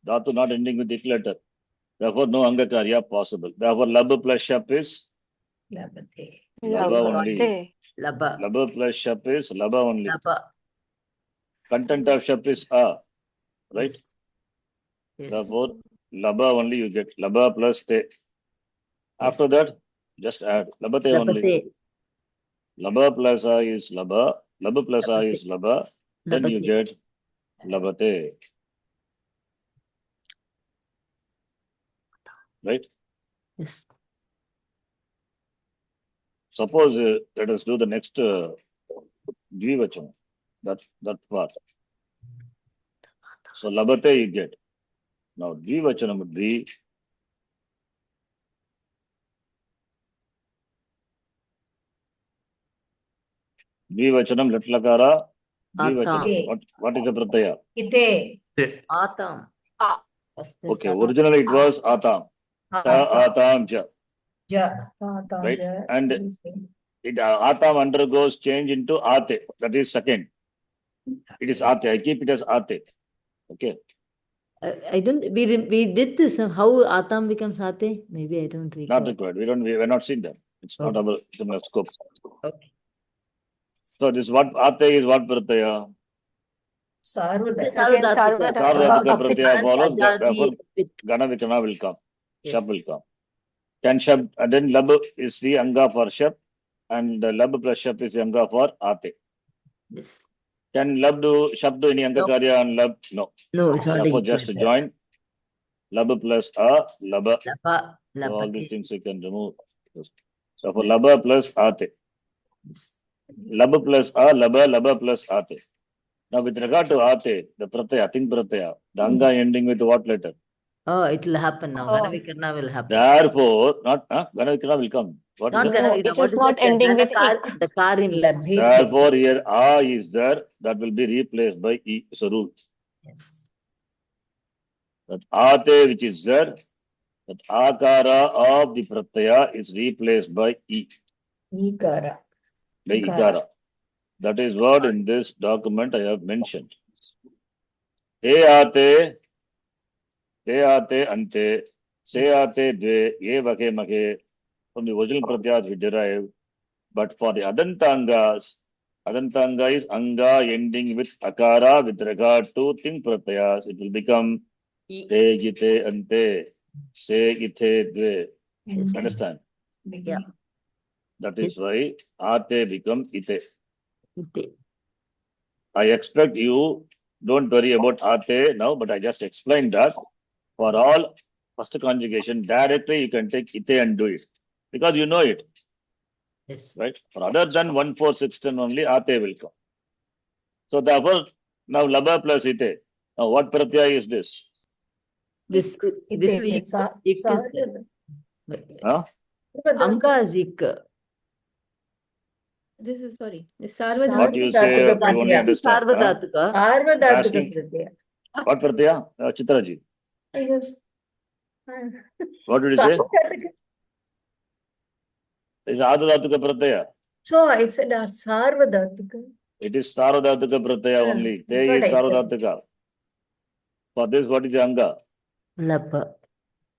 Dhatu not ending with ik letter. Therefore, no anga karya possible. Therefore, lab plus shap is Labate. laba only. Labate. Laba. Laba plus shap is laba only. Laba. Content of shap is a. Right? Yes. Yes. Therefore, laba only you get. Laba plus te. After that, just add. Labate only. Labate. Laba plus a is laba. Laba plus a is laba. Then you Labate. get labate. Right? Yes. Suppose let us do the next Dvivachana. That part. So labate you get. Now Dvivachana would be Dvivachanam Latlakara. Dvivachanam. What is the pratyaya? Ite. Te. Atam. Ah. First is Okay, Atam. originally it was atam. Ta atam ja. Ja. Right? And it atam undergoes change into ate. That is second. It is ate. I keep it as ate. Okay. I don't. We did this. How Atam becomes Ate? Maybe I don't recall. Not required. We're not seeing that. It's not Okay. our scope. Okay. So this what ate is what pratyaya? Sarvadhatuka. Sarvadhatuka. Sarvadhatuka pratyaya follows. Therefore, Ajadi with Gana Vikarana will come. Yes. Shab will come. Can shab and then lab is the anga for shab and lab plus shab is the anga for ate. this. Can lab do shab do any anga No. karya and lab? No. No, it's not Therefore, equal just there. join lab plus a laba. Laba. So all these Labate. things you can remove. So for laba plus ate. Laba plus a laba plus ate. Now with regard to ate, the pratyaya, think pratyaya, the anga ending with what letter? Oh, it will happen now. Oh. Ganavikarna will happen. Therefore, not Gana Vikarana will come. What is Not that? No, Ganavikarna. it What is is not that? ending with Ganakar, the Karim. Labhite. Therefore, here a is there, that will be replaced by e. It's a rule. Yes. That ate which is there, that akara of the pratyaya is replaced by e, Ikara. by ikara. That is what in this document I have mentioned. Te ate ante, se ate dve, ye vake make. From the original pratyayas we derive. But for the adantangas, adantanga is anga ending with akara with regard to think pratyayas. It will become E. te, gite, ante. se, ite, dve. Ending, Understand? beginning. That is Yes. why ate become ite. Ite. I expect you don't worry about ate now, but I just explained that for all first conjugation, directly you can take ite and do it because you know it, Yes. right? For other than 1, 4, 6, 10 only ate will come. So therefore, now laba plus ite. Now what pratyaya is this? This Ite, this will sa- ik is sarvadha- Huh? sarvadha- Anga is ik. This is sorry. The What you say, Sarvadhatuka you only pratyaya. This is understand. Huh? Sarvadhatuka. Sarvadhatuka Asking. pratyaya. What pratyaya? Chitraji. I guess. What did you say? Sarvadhatuka. It's adhatuka pratyaya. So I said sarvadhatuka. It is saradhatuka pratyaya Yeah, only. that's Te what is I said. saradhatuka. For this, what is the anga? Lapa.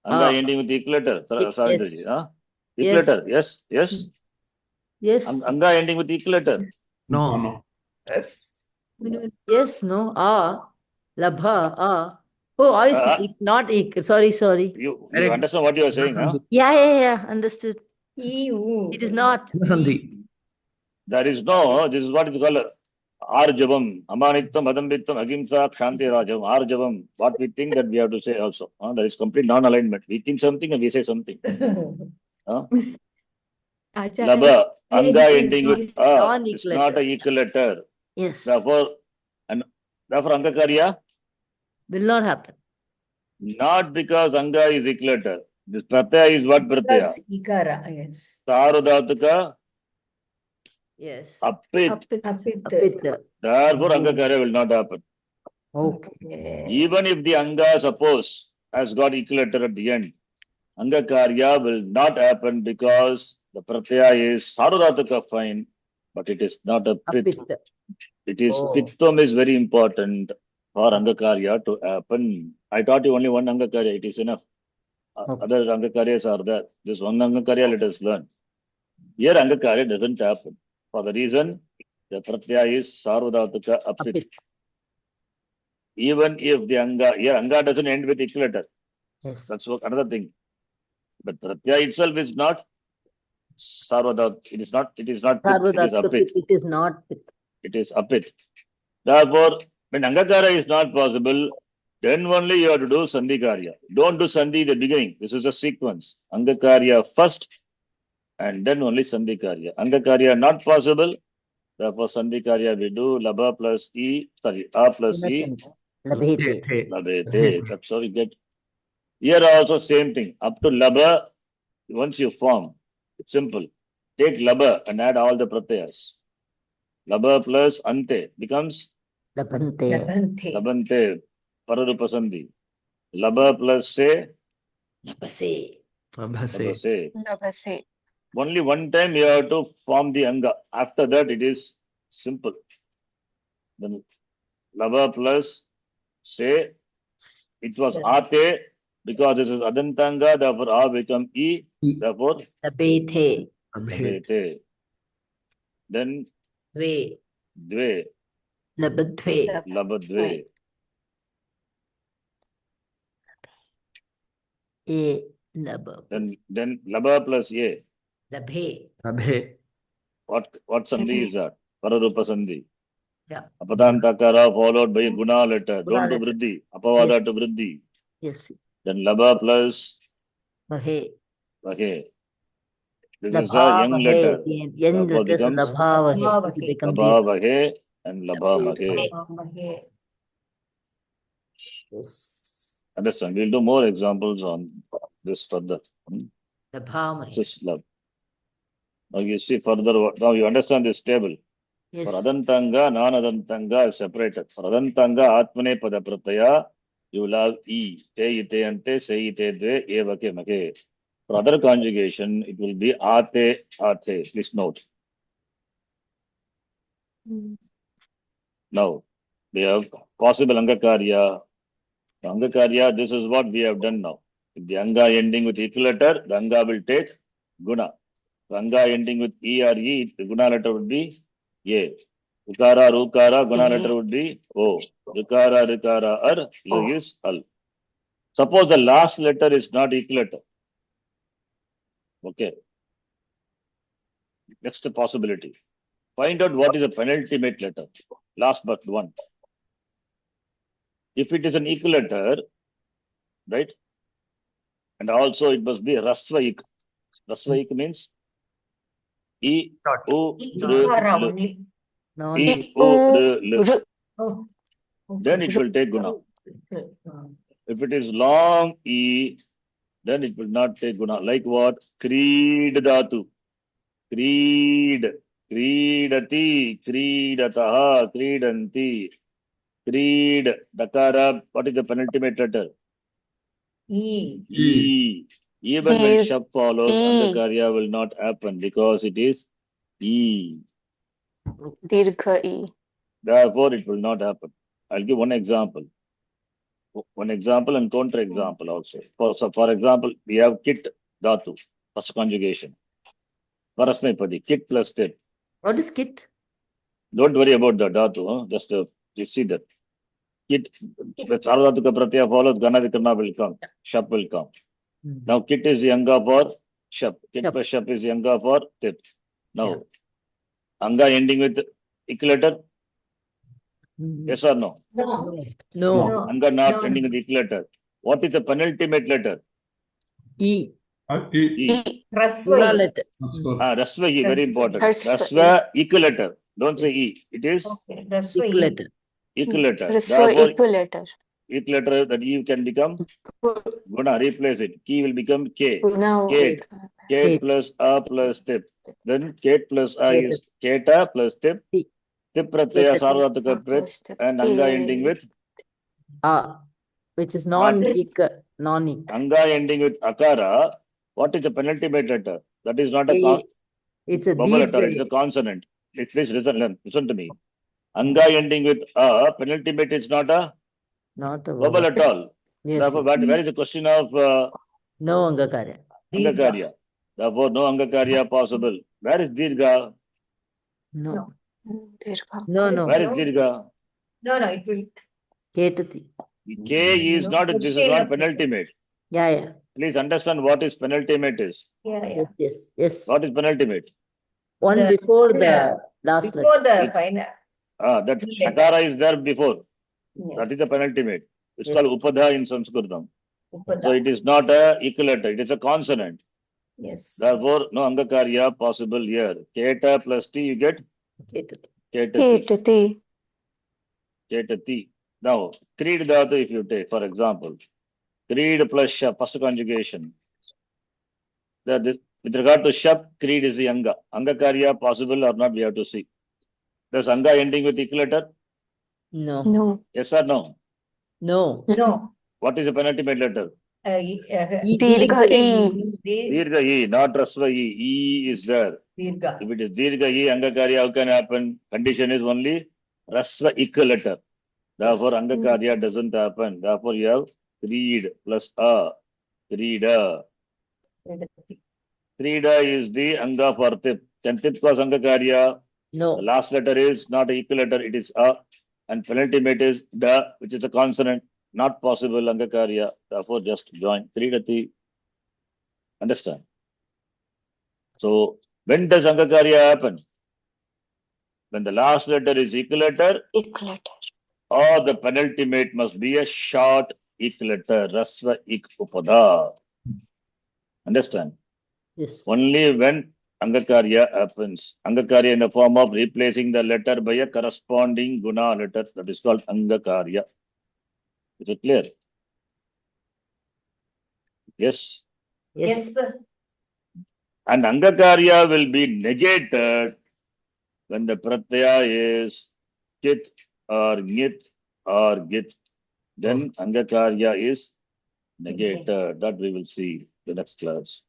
Anga Ah. ending with equalator. Savitaji. Yes. Huh? Yes. Equalator. Yes. Yes. Yes. Anga ending with equalator. No. Yes. No. Ah. Labha. Ah. Oh, I is not ik. Sorry. Sorry. You Correct. understand what you are saying? Huh? Yeah. Understood. EU. It is not. Sandhi. There is no, this is what is called Arjavam, Amanittam, Adambittam, Agimsa, Kshanti Rajam, Arjavam. What we think that we have to say also. There is complete non-alignment. We think something and we say something. Laba, Anga ending with A. It's not a equalator. Yes. Therefore, Anga Karya, Will not happen. not because Anga is equalator. This Pratyaya is what Pratyaya? Plus ikara, yes. Sarudhatuka, Yes. Apit. Apit. Therefore, Anga Karya will not happen. Okay. Even if the Anga, suppose, has got equalator at the end, Anga Karya will not happen because the Pratyaya is Sarudhatuka fine, but it is not a Pit. Apit. It is Oh. Pittam is very important for Anga Karya to happen. I taught you only one Anga Karya, it is enough. Okay. Other Anga Karyas are there. This one Anga Karya, let us learn. Here Anga Karya doesn't happen. For the reason, the Pratyaya is Sarudhatuka Apit. Apit. Even if the Anga, here Anga doesn't end with equalator. Yes. That's another thing. But Pratyaya itself is not Sarvadhat. It is not Pit, it is Sarvadhatuka Apit. Pit. It is not Pit. It is Apit. Therefore, when Angakara is not possible, then only you have to do Sandhi Karya. Don't do Sandhi in the beginning. This is a sequence. Angakarya first and then only Sandhi Karya. Angakarya not possible. Therefore, Sandhi Karya we do Laba plus E, sorry, A plus E, Labhete. Labete. That's how we get. Here also same thing. Up to Laba, once you form, it's simple. Take Laba and add all the pratyas. Laba plus Ante becomes Labhante. Labante, Pararupasandhi. Laba plus Se, Labase. Abhase. Labase. Only one time you have to form the Anga. After that, it is simple. Then Laba plus Se, it was Ate, because this is Adantanga, therefore A become E, therefore Labete. Abhe. Labete. Then Dve. Dve, Labadve. Labadve. A. Laba. Then Laba plus A. Labhe. Abhe. What Sandhi is that? Pararupa Sandhi. Yeah. Apadantakara followed by a guna letter. Don't do Guna letter. vriddhi. Apavada Yes. to vriddhi. Yes. Then Laba plus Vahe. Vahe. This is a young Labhavahe. letter. The young Therefore letters are becomes Labhavahe. It becomes Laba the Vahe and Laba Mahe. yes. Understand? We'll do more examples on this further. Labhamahe. This is love. Now you see further. Now you understand this table. Yes. For Adantanga, non-Adantanga is separated. For Adantanga, Atmane Pada Pratyaya, you will have E, Te Ite Ante, Se Ite Dve, Evake Make. For other conjugation, it will be Ate, Ate. Please note. Now, we have possible Angakarya. The Angakarya, this is what we have done now. If the Anga ending with equilator, the Anga will take Guna. The Anga ending with E or E, the Guna letter would be A. Ukara, Rukara, Guna letter would be O. Rukara, Rikara, Ar, Lu is Al. Suppose the last letter is not equal letter. Okay. Next possibility. Find out what is the penultimate letter. Last but one. If it is an equal letter, right? And also it must be Rasvaik. Rasvaik means E, Dot. U, R, Ikara L. only. Non E, U, R, L. R. Oh. Then it will take guna. Okay. If it is long E, then it will not take guna. Like what? Creed dhatu. Creed. Creedati. Creedataha. Creedanti. Creed. Dakara. What is the penultimate letter? E. E. Even when E. shap follows, E. Angakarya will not happen because it is E. Dirgha E. Therefore, it will not happen. I'll give one example. One example and counter example also. For example, we have kit dhatu, first conjugation. Parasmepadi, kit plus tip. What is kit? Don't worry about the dhatu. Just you see that. Kit, when Sarvadhatuka Pratyaya follows, Gana Vikarna will come. Shap will come. Now, kit is the anga for shap. Kit Shap. plus shap is the anga for tip. Now, Yeah. anga ending with equal letter. Yes or no? No. No. Anga not No. ending with equal letter. What is the penultimate letter? E. E. E. Rasva Guna E. letter. Rasva E, very Rasva. important. Rasva Rasva equal letter. Don't say E. It is Okay. Rasva Equal E. letter. equal letter. Rasva Therefore, equal letter. equal letter that E can become guna. Replace it. Key will become K. Now Kate. Kate Kate. plus A plus tip. Then Kate plus A is Keta plus tip. T. Tip pratyaya Ketati. sarvadhatuka prit and anga ending with Which is non-ik. Non-ik. anga ending with akara. What is the penultimate letter? That is not a A. It's a vowel letter. It's a dirgha. consonant. Please listen to me. Anga ending with a penultimate is not a Not a vowel vowel. at all. Yes. Therefore, where is the question of No Angakarya. Angakarya? Therefore, no Angakarya possible. Where is Dirga? No. Dirgha. No. Where is Dirga? No, it will. Ketati. K is not, this is not penultimate. Yeah. Please understand what is penultimate is. Yeah. Yes. What is penultimate? One The- before the last letter. Before the It's- final. That Yeah. Akara is there before. That Yes. is the penultimate. It's Yes. called Upadha in Sanskritam. Upada. So it is not a equal letter. It is a consonant. Yes. Therefore, no Angakarya possible here. Keta plus T, you get Ketati. Ketati. Ketati. Ketati. Now, Creed dhatu, if you take, for example, Creed plus Shap, first conjugation. With regard to Shap, Creed is the Anga. Angakarya possible or not, we have to see. Does Anga ending with equal letter? No. No. Yes or no? No. No. What is the penultimate letter? Dirgha E. Dirgha E, not Rasva E. E is there. Dirgha. If it is Dirgha E, Angakarya, how can happen? Condition is only Rasva equal letter. Therefore, Angakarya doesn't happen. Therefore, you have Creed plus A. Creeda. Creeda is the Anga for Tip. Can Tip cause Angakarya? The No. last letter is not an equal letter, it is A. And penultimate is Da, which is a consonant. Not possible, Angakarya. Therefore, just join. Creedati. Understand? So, when does Angakarya happen? When the last letter is equal letter, Equal letter. or the penultimate must be a short equal letter. Rasva ik upada. Understand? Yes. Only when Angakarya happens. Angakarya in the form of replacing the letter by a corresponding guna letter. That is called Angakarya. Is it clear? Yes. Yes, sir. And Angakarya will be negated when the pratyaya is kit or ngit or git. Then Angakarya is negated. That we will see the next class.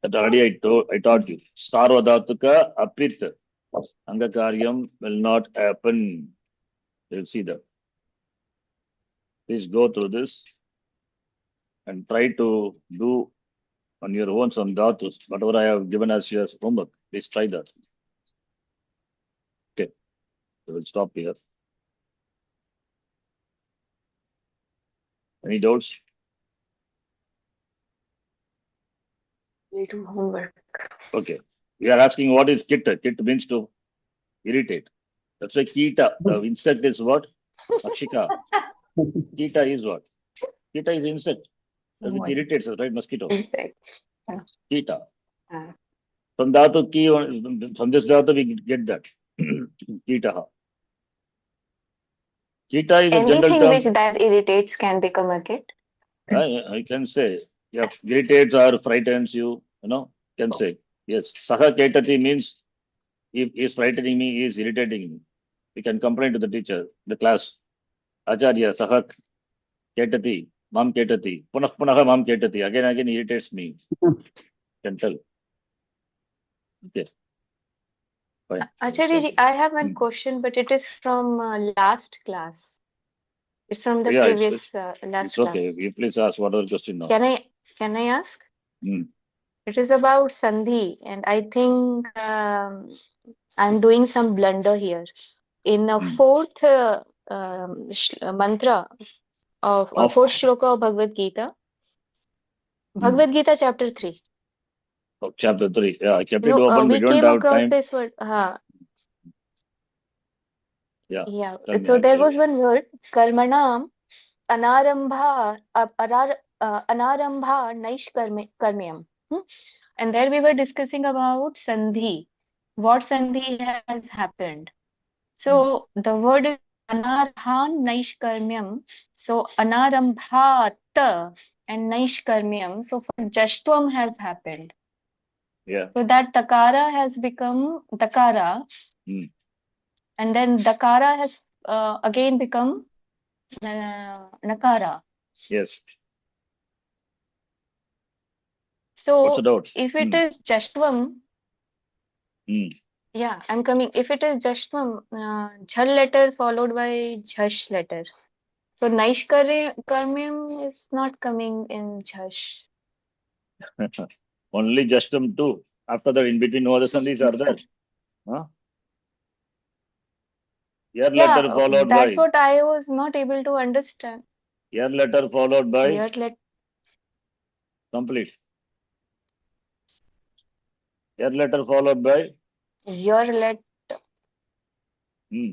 That already I taught you. Sarvadhatuka apit. Angakaryam will not happen. You'll see that. Please go through this and try to do on your own some dhatus. Whatever I have given as your homework, please try that. Okay. We will stop here. Any doubts? We do homework. Okay. We are asking what is kita. Kita means to irritate. That's why kita, the insect is what? Akshika. Kita is what? Kita is insect. That which irritates us, right? Mosquito. Insect. Kita. Ah. From dhatu ki, from this dhatu we get that. Kita. Kita is a general Anything term. which that irritates can become a kit. I can say, yeah, irritates or frightens you, can say. Yes. Saha ketati means if he is frightening me, he is irritating me. We can complain to the teacher, the class. Acharya, Saha ketati, mam ketati, punah punaha mam ketati. Again irritates me. Can tell. Okay. Fine. Acharya ji, I have one Hmm. question, but it is from last class. It's from the Yeah, previous last It's okay. class. You please ask whatever question now. Can I ask? Hmm. It is about Sandhi, and I think I'm doing some blunder here. In the fourth mantra of fourth shloka of Bhagavad Gita, Bhagavad Gita chapter 3. Oh, chapter 3. Yeah, I kept it open. We We don't came have across time. this word. Yeah. Yeah. Tell me, So I'll there tell was you. one word, karmanam anarambha anarambha karmyam. And there we were discussing about sandhi, what sandhi has happened. So the word is anarhan naishkarmyam. So anarambhat and naishkarmyam. So for jashtvam has happened. Yeah. So that takara has become dakara. Hmm. And then dakara has again become nakara. Yes. What's So the doubt? if it is jashtvam, Hmm. yeah, I'm coming. If it is jashtvam, jhal letter followed by jhash letter. So karmyam is not coming in jhash. Only just them two. After that, in between, no other sandhis are there. Huh? Your letter Yeah, followed that's by. what I was not able to understand. Your letter followed by. Your let Complete. Your letter followed by. your let. Hmm.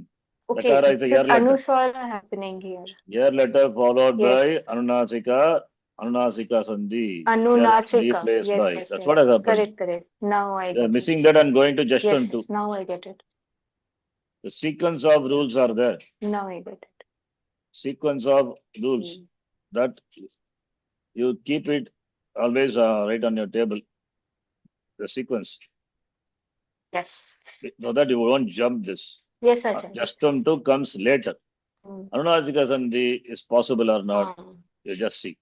Okay, Dakara is a this your is letter. anuswara happening here. Your letter followed Yes. by Anunasika sandhi. Anunasika. Replaced by. Yes. That's what has happened. Correct. Now I They are get it. missing that and going to just Yes, two. now I get it. The sequence of rules are there. Now I get it. Sequence of rules that you keep it always right on your table. The sequence. Yes. So that you won't jump this. Yes, Acharya. Justam 2 comes later. Anunasika sandhi is possible or not. You just see.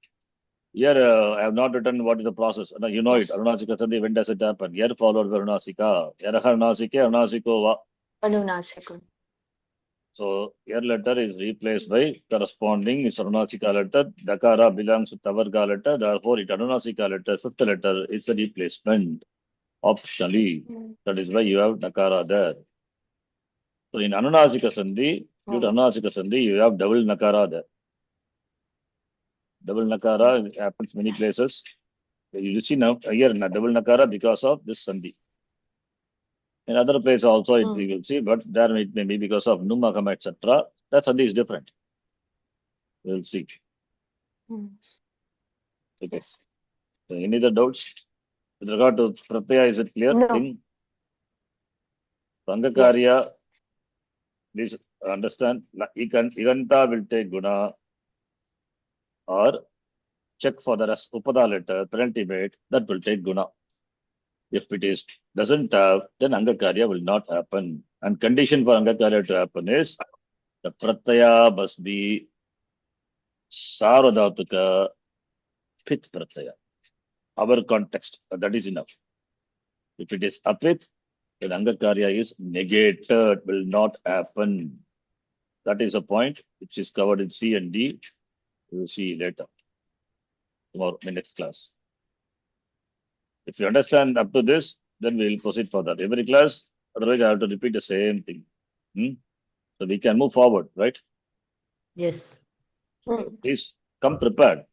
Here I have not written what is the process. You know it. Anunasika sandhi, when does it happen? Here followed by Anunasika. Yaraha Anunasike, Anunasiko va. Anunasika. So your letter is replaced by corresponding Anunasika letter. Dakara belongs to Tavarga letter. Therefore, it Anunasika letter, fifth letter, is a replacement. Optionally. That is why you have Nakara there. So in Anunasika sandhi, due to Anunasika sandhi, you have double Nakara there. Double Nakara happens many places. You see now here double Nakara because of this sandhi. In other places also you will see, but there it may be because of Numakam, etc. That sandhi is different. We will see. Okay. Yes. So any other doubts? With regard to Pratyaya, is it clear? No. Thing? Sangakarya, please understand, Iganta will take Guna or check for the rest, Upada letter, penultimate, that will take Guna. If it is doesn't have, then Angakarya will not happen. And condition for Angakarya to happen is the Pratyaya must be Sarvadhatuka Pith Pratyaya. Our context, that is enough. If it is Apith, then Angakarya is negated, will not happen. That is a point which is covered in C and D. We will see later. Tomorrow, in next class. If you understand up to this, then we will proceed further. Every class, otherwise I have to repeat the same thing. So we can move forward, right? Yes. Please come prepared.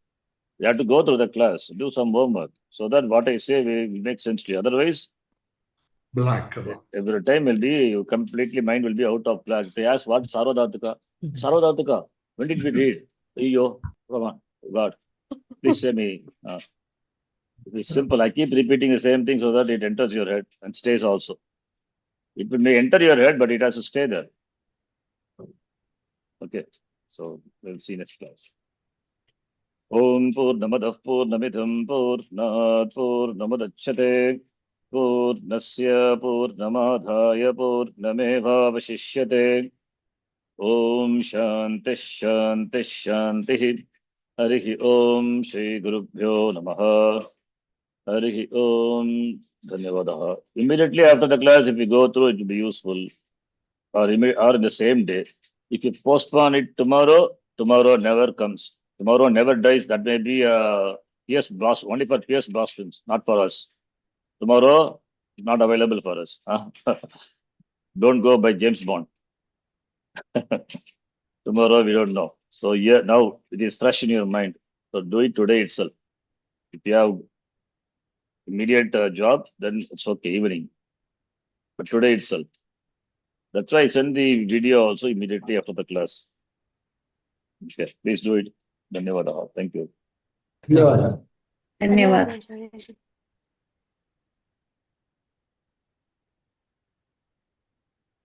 You have to go through the class, do some homework, so that what I say will make sense to you. Otherwise, black. every time will be you completely mind will be out of black. They ask what Sarvadhatuka? Sarvadhatuka. When did we read? Ayyo, come on, God, please say me. It's simple. I keep repeating the same thing so that it enters your head and stays also. It may enter your head, but it has to stay there. Okay, so we'll see next class. Om Purnamadah Purnamidham Purnat Purnamadachyate Purnasya Purnamadhaya Purnamevavashishyate Om Shanti Shanti Shanti Harihi Om Shri Gurubhyo Namaha Harihi Om Dhanyavadaha. Immediately after the class, if you go through, it will be useful. Or in the same day. If you postpone it tomorrow, tomorrow never comes. Tomorrow never dies. That may be PS boss only for PS Bostons, not for us. Tomorrow is not available for us. Don't go by James Bond. Tomorrow we don't know. So yeah, now it is fresh in your mind. So do it today itself. If you have immediate job, then it's okay, evening. But today itself. That's why I send the video also immediately after the class. Okay, please do it. Dhanyavadaha. Thank you. धन्यवाद धन्यवाद आचार्य जी।